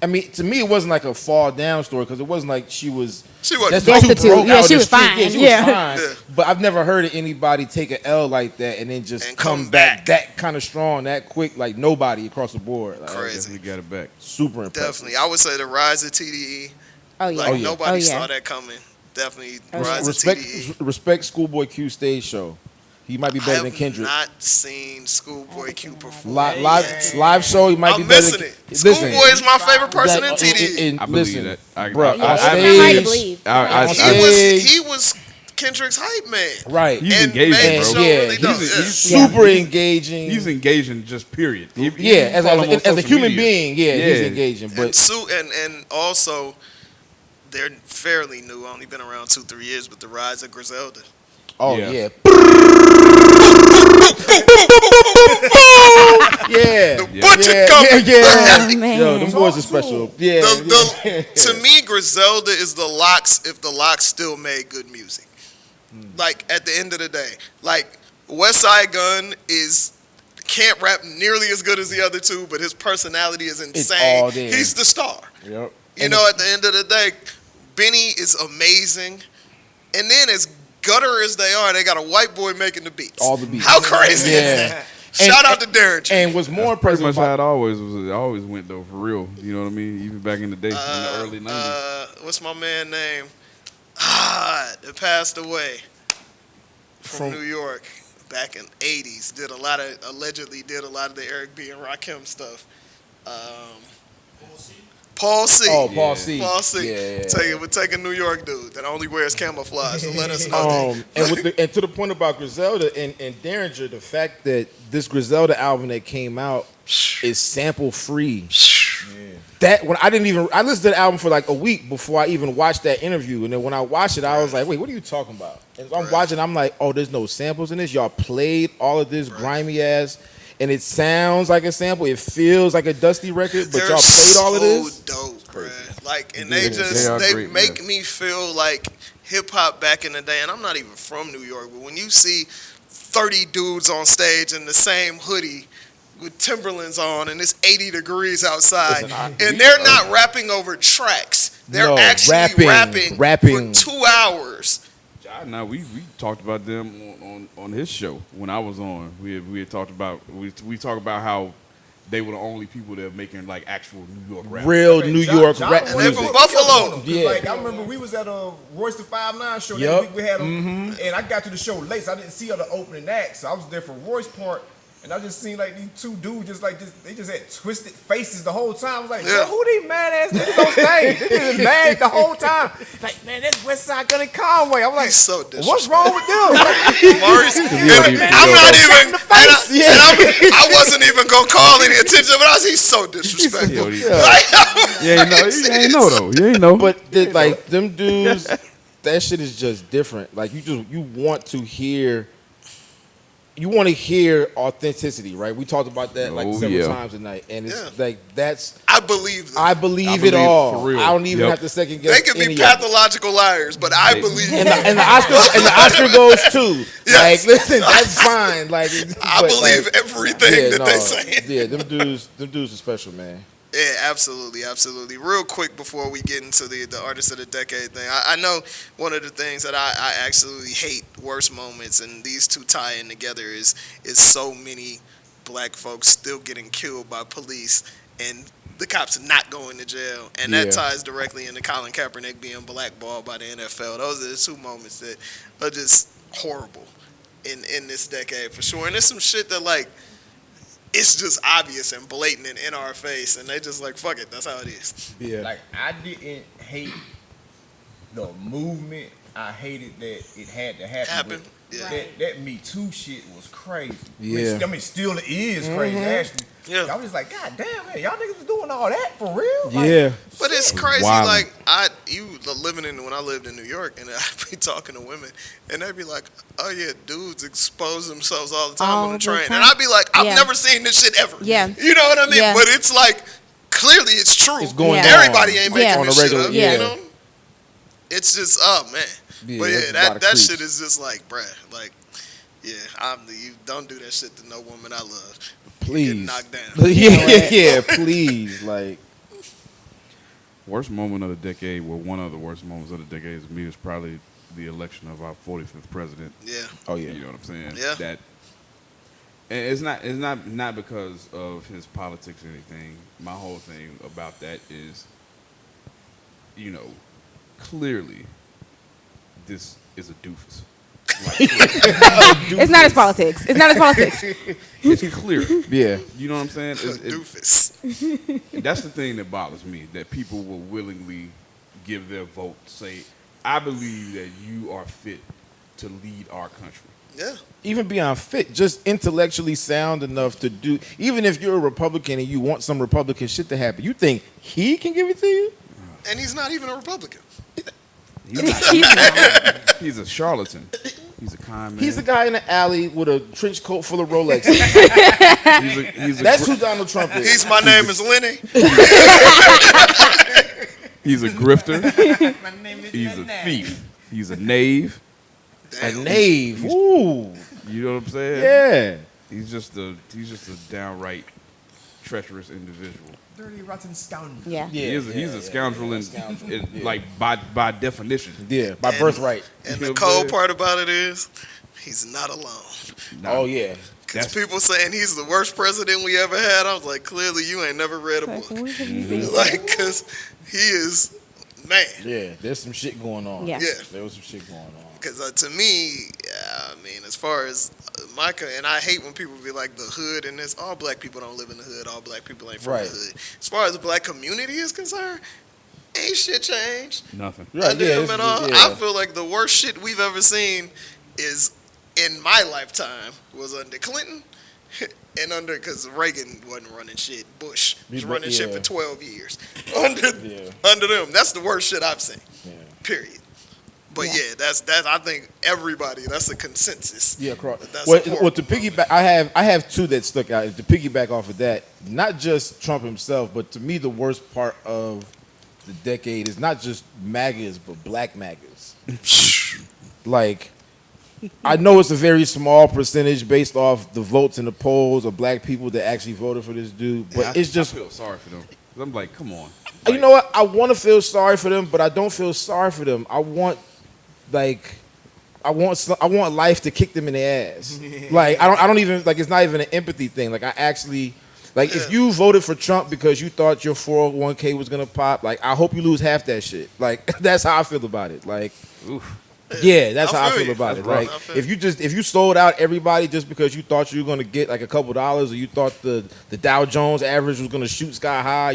I mean, to me, it wasn't like a fall down story because it wasn't like she wasn't destitute. broke Yeah, out she the was street. fine. Yeah, she Yeah. was fine. Yeah. But I've never heard of anybody take an L like that and then just come back that kind of strong, that quick, like nobody across the board. Like, Crazy. We got it back. super impressive. Definitely. I would say the rise of TDE. Oh yeah. Like, nobody Oh, yeah. saw that coming. Definitely rise of Respect, TDE. respect Schoolboy Q stage show. He might be I better than have Kendrick. not seen Schoolboy Q perform. Live show, he might be I'm better missing than it. Listen, Schoolboy is my favorite person in that- TDE. I believe listen, that. bro, Yeah, on it's kinda hard to stage, believe. He was Kendrick's hype man. right. He's And engaging, made bro. the show Yeah, really dope. he's Yeah. super engaging. He's engaging, just period. As a social human media. being, he's engaging. But And also, they're fairly new. Only been around 2-3 years, but the rise of Griselda. yeah. The butcher company. Oh, man. Yo, them boys are special. Yeah. To me, Griselda is the Locks if the Locks still made good music. Like, at the end of the day. Like, West Side Gun can't rap nearly as good as the other two, but his personality is insane. all there. He's the star. Yep. You know, at the end of the day, Benny is amazing. And then as gutter as they are, they got a white boy making the beats. All the beats. How crazy is that? Shout out to Darren G. And what's more Pretty impressive much how about it always went though, for real. You know what I mean? Even back in the day, in the early 90s. What's my man name? That passed away from New York back in '80s. Allegedly did a lot of the Eric B and Rakim stuff. Paul C. Oh, Paul C. Paul C. Yeah. We're taking New York dude that only wears camouflage. So let us know. and to the point about Griselda and Derringer, the fact that this Griselda album that came out is sample free. That when I listened to the album for like a week before I even watched that interview, and then when I watched it, I was like, "Wait, what are you talking about?" And I'm watching, I'm like, "Oh, there's no samples in this. Y'all played all of this grimy ass, and it sounds like a sample. It feels like a Dusty record, but y'all played all of this." Dope, bruh. Like, and They are great, make man. me feel like hip hop back in the day. And I'm not even from New York, but when you see 30 dudes on stage in the same hoodie, with Timberlands on and it's 80 degrees outside, and they're not rapping over tracks. They're actually rapping for 2 hours. Now we talked about them on his show when I was on. We had talked about we talked about how they were the only people that are making like actual New York rap. Real New York rap. And they're from Buffalo. Yeah. Like, I remember we was at a Royce the 5'9" show that week. We had them, and I got to the show late, so I didn't see other opening acts. So I was there for Royce part. And I just seen like these two dudes they just had twisted faces the whole time. I was like, who these mad ass niggas on stage? They just mad the whole time. Like, man, that's West Side Gun and Conway. I'm like, he's so disrespectful. What's wrong with them? Maurice, I'm not even. I wasn't even gonna call any attention, but he's so disrespectful. You ain't know though. You ain't know. But like them dudes, that shit is just different. Like you want to hear. You want to hear authenticity, right? We talked about that like several times tonight, and it's like that's. I believe them. I believe it all. For real. I don't even have to second guess. They can be pathological liars, but I believe. And the Oscar goes too. Yes. Like, listen, that's fine. Like, I believe everything that they say. Yeah, them dudes are special, man. Yeah, absolutely. Real quick before we get into the Artist of the Decade thing, I know one of the things that I absolutely hate, worst moments, and these two tie in together is so many black folks still getting killed by police and the cops not going to jail. And that ties directly into Colin Kaepernick being blackballed by the NFL. Those are the two moments that are just horrible in this decade for sure. And there's some shit that like, it's just obvious and blatant and in our face, and they just like, fuck it, that's how it is. Yeah. Like, I didn't hate the movement. I hated that it had to happen. Yeah. That Me Too shit was crazy. Yeah. I mean, still is crazy, actually. Yeah. I was just like, God damn, man, y'all niggas was doing all that for real? Yeah. Like, but it's crazy. Wild. Like, when I lived in New York, and I'd be talking to women, and they'd be like, oh yeah, dudes expose themselves all the time on the train. And I'd be like, I've never seen this shit ever. Yeah. You know what I mean? Yeah. But it's like, clearly it's true. It's going Everybody ain't making this shit up. Yeah. You know? It's just, oh man. Yeah, but that shit is just like, bruh, like, you don't do that shit to no woman I love. Please. Get knocked down. Yeah, please. Like, worst moment of the decade, one of the worst moments of the decade to me is probably the election of our 45th president. Yeah. Oh yeah. You know what I'm saying? Yeah. That, and it's not because of his politics or anything. My whole thing about that is, clearly, this is a doofus. It's not his politics. It's clear. Yeah. You know what I'm saying? Doofus. That's the thing that bothers me, that people will willingly give their vote, say, I believe that you are fit to lead our country. Yeah. Even beyond fit, just intellectually sound enough to do, even if you're a Republican and you want some Republican shit to happen, you think he can give it to you? And he's not even a Republican. He's a charlatan. He's a con man. He's the guy in the alley with a trench coat full of Rolexes. That's who Donald Trump is. My name is Lenny. He's a grifter. my name is He's a thief. He's a knave. Damn. A knave. Ooh. You know what I'm saying? Yeah. He's just a downright treacherous individual. Dirty, rotten scoundrel. Yeah. He's a scoundrel, like by definition. Yeah, by birthright. And the cold part about it is, he's not alone. Oh yeah. Because people saying he's the worst president we ever had, I was like, clearly you ain't never read a book. Like, because he is, man. Yeah, there's some shit going on. Yeah. There was some shit going on. Because to me, I mean, as far as and I hate when people be like the hood and this, all black people don't live in the hood, all black people ain't from the hood. As far as the black community is concerned, ain't shit changed. Nothing. Under him at all. I feel like the worst shit we've ever seen is, in my lifetime, was under Clinton and because Reagan wasn't running shit. Bush was running shit for 12 years. Under them. That's the worst shit I've seen. Yeah. Period. But that's I think everybody, that's a consensus. Yeah, well, to piggyback, I have two that stuck out. To piggyback off of that, not just Trump himself, but to me the worst part of the decade is not just MAGAs, but black MAGAs. Like, I know it's a very small percentage based off the votes in the polls of black people that actually voted for this dude, but it's just. I feel sorry for them. I'm like, come on. You know what? I want to feel sorry for them, but I don't feel sorry for them. I want life to kick them in the ass. Like I don't even like. It's not even an empathy thing. Like I actually. Like, if you voted for Trump because you thought your 401k was going to pop, like, I hope you lose half that shit. Like, that's how I feel about it. Like, yeah, that's how I feel about it. Like, if you sold out everybody just because you thought you were going to get, like, a couple dollars, or you thought the Dow Jones average was going to shoot sky high,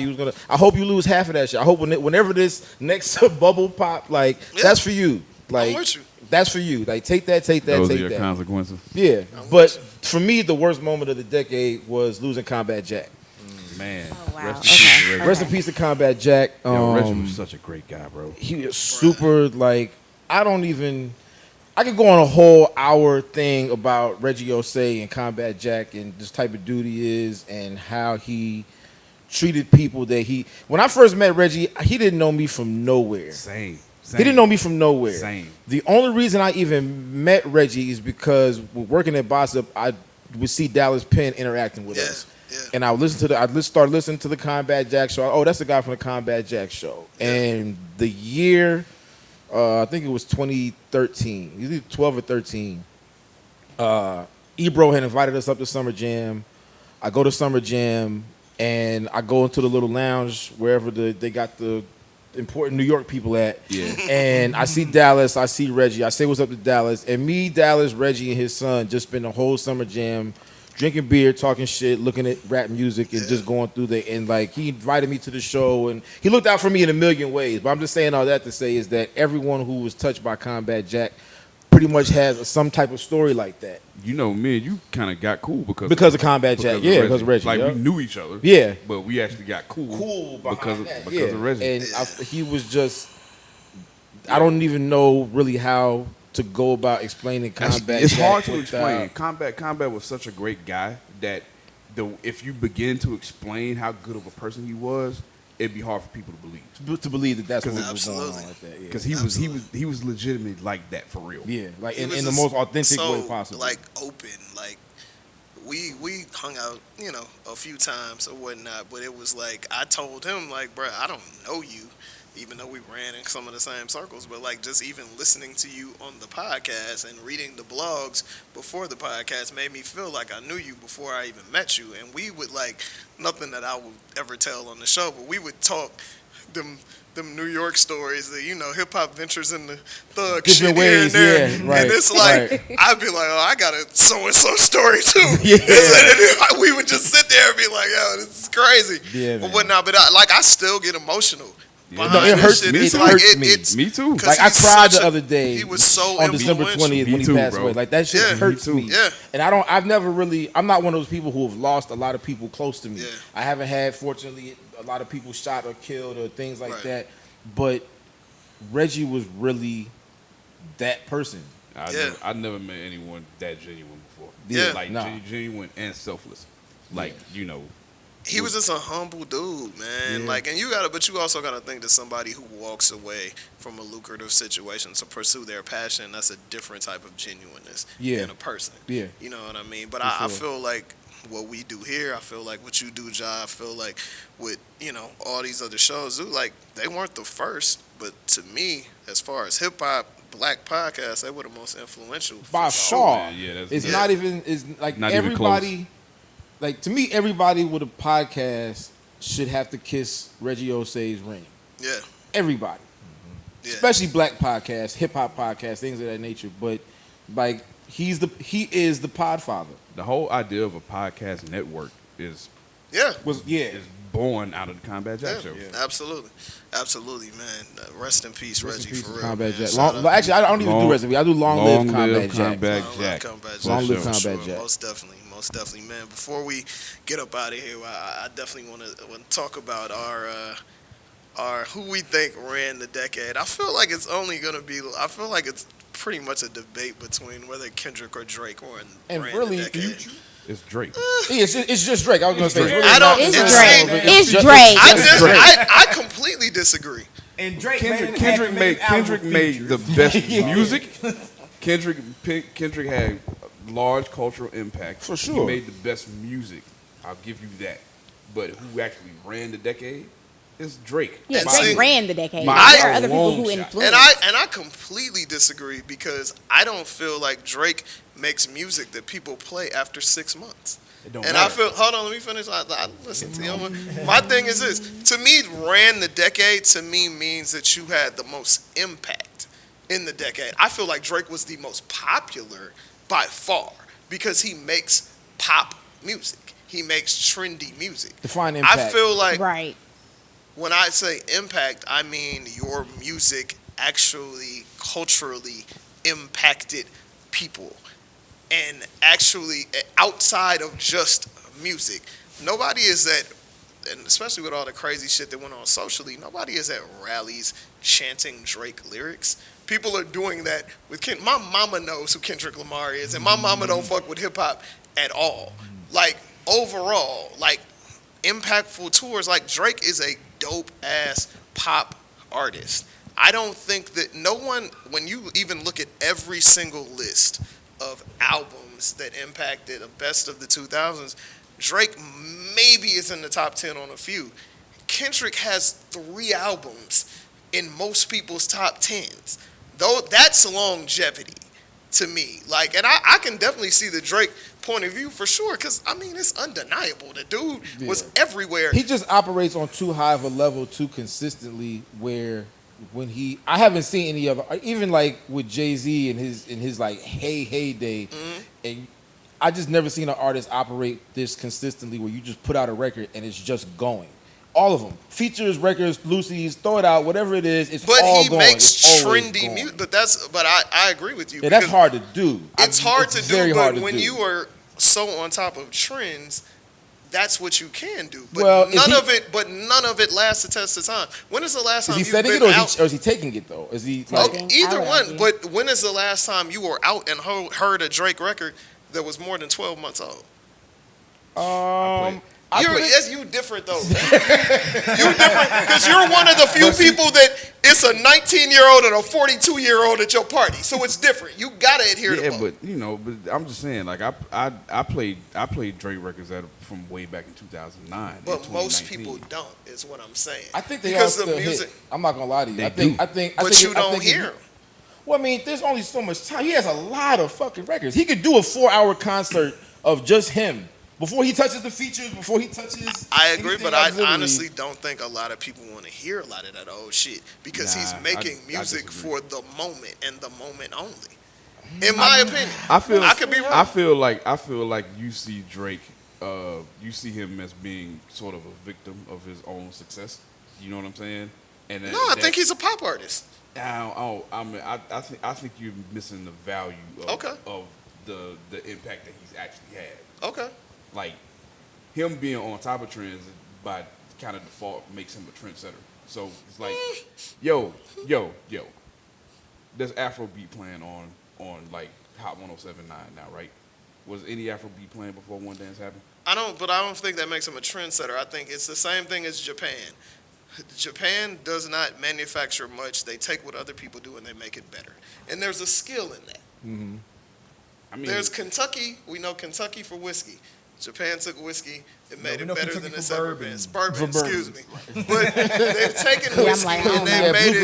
I hope you lose half of that shit. I hope whenever this next bubble pop, like, that's for you. Like, I'm with you. That's for you. Like, take that. Those are your consequences. Yeah, but for me, the worst moment of the decade was losing Combat Jack. Man, oh, wow. Rest in peace to Combat Jack. Reggie was such a great guy, bro. He was super. Like, I could go on a whole hour thing about Reggie Osei and Combat Jack and this type of dude he is and how he treated people that when I first met Reggie, he didn't know me from nowhere. Same. He didn't know me from nowhere. Same. The only reason I even met Reggie is because working at BOSSIP, I would see Dallas Penn interacting with us. Yeah. And I started listening to the Combat Jack show. Oh, that's the guy from the Combat Jack show. Yeah. And the year, I think it was 2013, either 12 or 13, Ebro had invited us up to Summer Jam. I go to Summer Jam, and I go into the little lounge wherever they got the important New York people at. Yeah. And I see Dallas, I see Reggie. I say what's up to Dallas. And me, Dallas, Reggie, and his son just spent the whole Summer Jam drinking beer, talking shit, looking at rap music, and just going through and like he invited me to the show, and he looked out for me in a million ways. But I'm just saying all that to say is that everyone who was touched by Combat Jack pretty much has some type of story like that. You know, me and you kind of got cool because of Combat Jack. Yeah, because of Reggie. Like, we knew each other. Yeah. But we actually got cool because of Reggie. And he was just, I don't even know really how to go about explaining Combat. It's hard to explain. Combat was such a great guy that if you begin to explain how good of a person he was, it'd be hard for people to believe. That's what was going on like that. Because he was legitimately like that for real. Yeah, like in the most authentic way possible. Like open, like we hung out, a few times or whatnot. But it was like I told him, like, bro, I don't know you, even though we ran in some of the same circles. But like just even listening to you on the podcast and reading the blogs before the podcast made me feel like I knew you before I even met you. And we would like nothing that I would ever tell on the show, but we would talk them New York stories that, hip hop ventures in the thug different shit ways, here and there. Yeah, right, and it's like, I'd be like, oh, I got a so-and-so story too. Yeah. We would just sit there and be like, yo, this is crazy. Yeah, but whatnot, but I still get emotional. Yeah. No, it hurts me. It hurts me. Me too. Like I cried the other day. He was so on December 20th when he passed away. Like that shit hurts me. Yeah. And I'm not one of those people who have lost a lot of people close to me. Yeah. I haven't had, fortunately, a lot of people shot or killed or things like that. But Reggie was really that person. I never met anyone that genuine before. Yeah. Like genuine and selfless. Like, He was just a humble dude, man. Yeah. Like, and but you also gotta think that somebody who walks away from a lucrative situation to pursue their passion, that's a different type of genuineness in a person. Yeah. You know what I mean? But I feel like what we do here, I feel like what you do, Ja, I feel like with, all these other shows, like, they weren't the first, but to me, as far as hip hop, black podcasts, they were the most influential. By far. It's not even, it's like not everybody. Like, to me, everybody with a podcast should have to kiss Reggie Osei's ring. Yeah. Everybody. Mm-hmm. Yeah. Especially black podcasts, hip-hop podcasts, things of that nature. But, like, he is the podfather. The whole idea of a podcast network is born out of the Combat Jack show. Yeah. Absolutely, man. Rest in peace, Reggie, for real. Combat Jack. Actually, I don't even do rest in peace. I do long live Combat Jack. Long live Combat Jack. Most definitely, man. Before we get up out of here, I definitely want to talk about our who we think ran the decade. I feel like it's pretty much a debate between whether Kendrick or Drake ran the decade. It's Drake. It's just Drake. I was going to say. It's Drake. I completely disagree. And Drake Kendrick made the best music. Kendrick had large cultural impact. For sure. He made the best music. I'll give you that. But who actually ran the decade is Drake. Yeah, Drake ran the decade. There are other people who influenced. And I completely disagree because I don't feel like Drake makes music that people play after 6 months. I feel, hold on, let me finish. I listen to you. My thing is this. To me, ran the decade to me means that you had the most impact in the decade. I feel like Drake was the most popular by far because he makes pop music. He makes trendy music. Define impact. I feel like right. When I say impact, I mean your music actually culturally impacted people. And actually, outside of just music, nobody is at, and especially with all the crazy shit that went on socially, nobody is at rallies chanting Drake lyrics. People are doing that with my mama knows who Kendrick Lamar is, and my mama don't fuck with hip hop at all. Like, overall, like, impactful tours, like, Drake is a dope ass pop artist. I don't think that no one, when you even look at every single list of albums that impacted the best of the 2000s, Drake maybe is in the top 10 on a few. Kendrick has 3 albums in most people's top 10s. Though that's longevity to me. Like, and I can definitely see the Drake point of view for sure, because I mean it's undeniable. The dude was everywhere. He just operates on too high of a level too consistently where when I haven't seen any other, even like with Jay-Z in his like heyday, and I just never seen an artist operate this consistently where you just put out a record and it's just going. All of them, features, records, Lucy's, throw it out, whatever it is, it's all going. But he makes trendy music. But I agree with you. Yeah, that's hard to do. It's hard to do, but when you are so on top of trends, that's what you can do. But none of it lasts the test of time. When is the last time you've been out? Or is he taking it though? Is he like either one? But when is the last time you were out and heard a Drake record that was more than 12 months old? You different though. You different because you're one of the few people that it's a 19-year-old and a 42-year-old at your party, so it's different. You gotta adhere to both. But I'm just saying, like I played Drake records from way back in 2009. But most people don't, is what I'm saying. I think they all still hit. I'm not gonna lie to you. I think. But you don't hear them. Well, I mean, there's only so much time. He has a lot of fucking records. He could do a 4-hour concert of just him. Before he touches the features, before he touches... I agree, but I honestly don't think a lot of people want to hear a lot of that old shit because he's making music for the moment and the moment only. In my opinion. I could be wrong. I feel like you see Drake, you see him as being sort of a victim of his own success. You know what I'm saying? I think he's a pop artist. I think you're missing the value of the impact that he's actually had. Okay. Like, him being on top of trends by kind of default makes him a trendsetter. So it's like, yo, there's Afrobeat playing on like Hot 107.9 now, right? Was any Afrobeat playing before One Dance happened? I don't think that makes him a trendsetter. I think it's the same thing as Japan. Japan does not manufacture much. They take what other people do and they make it better. And there's a skill in that. Mm-hmm. I mean, there's Kentucky. We know Kentucky for whiskey. Japan took whiskey and made it better than it's ever been. Bourbon, excuse me. But they've taken whiskey and they've made it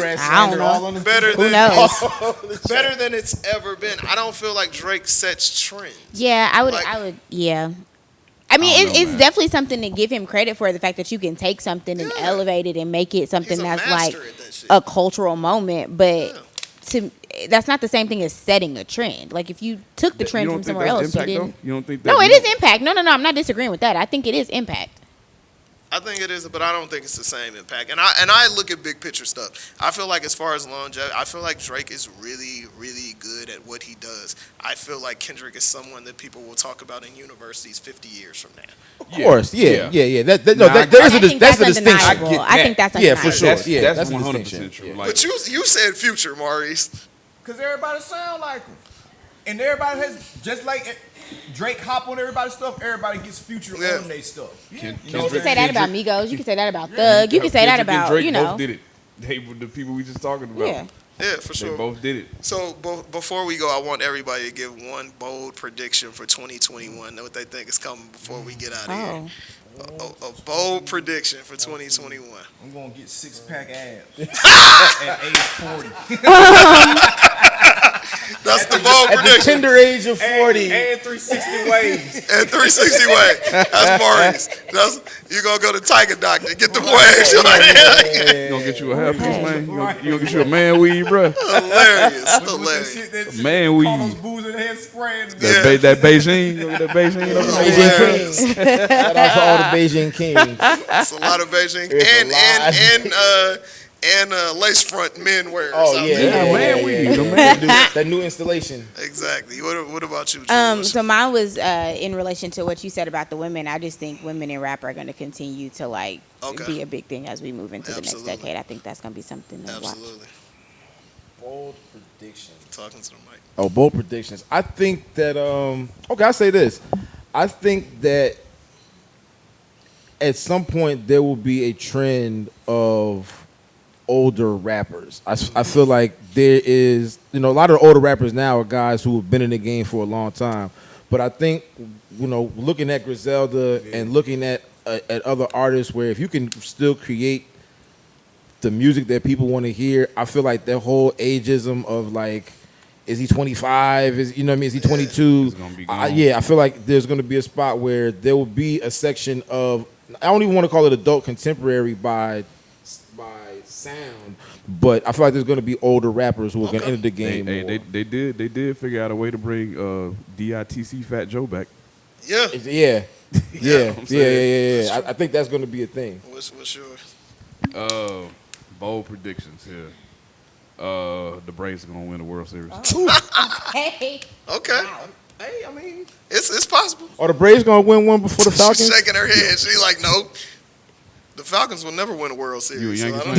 better than it's ever been. I don't feel like Drake sets trends. Yeah, I would. Yeah. I mean, it's definitely something to give him credit for, the fact that you can take something and elevate it and make it something that's like a cultural moment. But that's not the same thing as setting a trend. Like, if you took the trend from somewhere else, you didn't. You don't think that? No, it is impact. No, I'm not disagreeing with that. I think it is impact. I think it is, but I don't think it's the same impact. And I look at big picture stuff. I feel like as far as longevity, I feel like Drake is really, really good at what he does. I feel like Kendrick is someone that people will talk about in universities 50 years from now. Of course, yeah. There's a distinction. I think that's undeniable. Yeah, for sure. That's 100% true. Like, but you said Future, Maurice. Because everybody sound like him. And everybody has, just like Drake hop on everybody's stuff, everybody gets Future on their stuff. You can say that about Migos. You can say that about Thug. You can say that about, Drake both did it. They were the people we just talking about. Yeah. Yeah, for sure. They both did it. So before we go, I want everybody to give one bold prediction for 2021. Know what they think is coming before we get out of here. A bold prediction for 2021. I'm gonna get 6-pack abs at age 40. That's the bold At prediction. the tender age of 40. And 360 waves. And 360 waves. That's Maurice. You gonna go to Tiger Doctor, get the waves. You gonna get you a hairpiece, man? You gonna get you a man weave, bro? Hilarious. Man weave. That Beijing. You know that Beijing? Beijing Kings. Shout out to all the Beijing Kings. It's a lot of Beijing and lace front men wear. Oh yeah, man weave. That new installation. Exactly. What about you, Jewel? So mine was in relation to what you said about the women. I just think women in rap are going to continue to be a big thing as we move into the next decade. I think that's going to be something to watch. Bold predictions. Talking to the mic. Oh, bold predictions. I think that okay, I'll say this. I think that at some point there will be a trend of older rappers. I feel like there is, a lot of the older rappers now are guys who have been in the game for a long time. But I think, looking at Griselda and looking at other artists, where if you can still create the music that people want to hear, I feel like that whole ageism of is he 25? Is he 22? It's gonna be gone. Yeah, I feel like there's going to be a spot where there will be a section of, I don't even want to call it adult contemporary by sound, but I feel like there's going to be older rappers who are going to enter the game. They did figure out a way to bring DITC Fat Joe back. Yeah. I think that's going to be a thing. What's yours? Bold predictions here. The Braves are going to win the World Series. Hey. Okay. Wow. Hey, I mean, it's possible. Are the Braves going to win one before the Falcons? She's shaking her head. She's like, nope. The Falcons will never win a World Series. You a Yankees so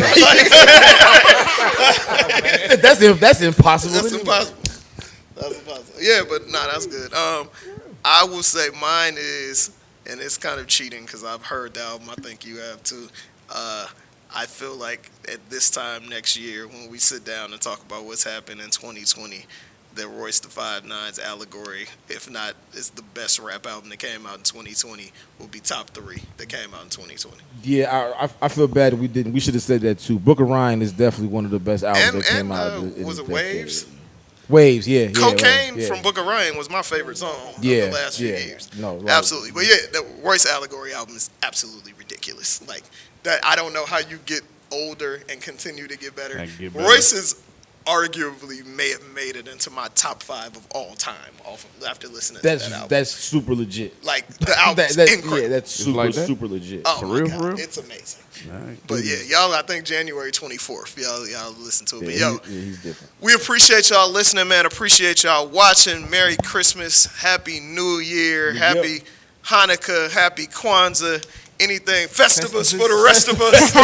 fan? That's impossible. That's impossible. Yeah, but that's good. I will say mine is, and it's kind of cheating because I've heard the album. I think you have too. I feel like at this time next year, when we sit down and talk about what's happened in 2020, that Royce the 5'9's Allegory, if not, is the best rap album that came out in 2020, will be top 3 that came out in 2020. Yeah, I feel bad we didn't. We should have said that too. Book of Ryan is definitely one of the best albums that came out. Was it Waves? Waves, yeah. Cocaine from Book of Ryan was my favorite song of the last few years. No, right. Absolutely. But yeah, the Royce Allegory album is absolutely ridiculous. Like that, I don't know how you get older and continue to get better. Royce is arguably may have made it into my top 5 of all time after listening to that album. That's super legit. Like the album's incredible. Yeah, that's super legit. Oh, for my real, God. for real? It's amazing. Right. But yeah, y'all, I think January 24th, y'all listen to it. But he's different. We appreciate y'all listening, man. Appreciate y'all watching. Merry Christmas, Happy New Year, Happy Hanukkah, Happy Kwanzaa. Anything, Festivus for the rest of us.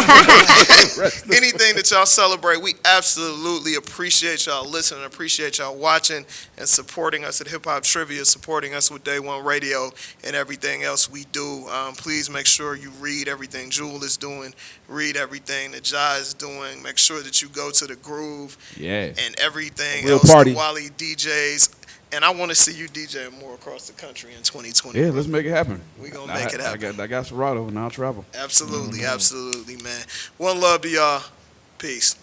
Anything that y'all celebrate, we absolutely appreciate y'all listening, appreciate y'all watching and supporting us at Hip Hop Trivia, supporting us with Day1Radio and everything else we do. Please make sure you read everything Jewel is doing, read everything that Jai is doing. Make sure that you go to the Groove and everything Real else. Party. The Wally DJs. And I want to see you DJing more across the country in 2020. Yeah, let's make it happen. We're going to make it happen. I got Serato, and I'll travel. Absolutely, absolutely, man. One love to y'all. Peace.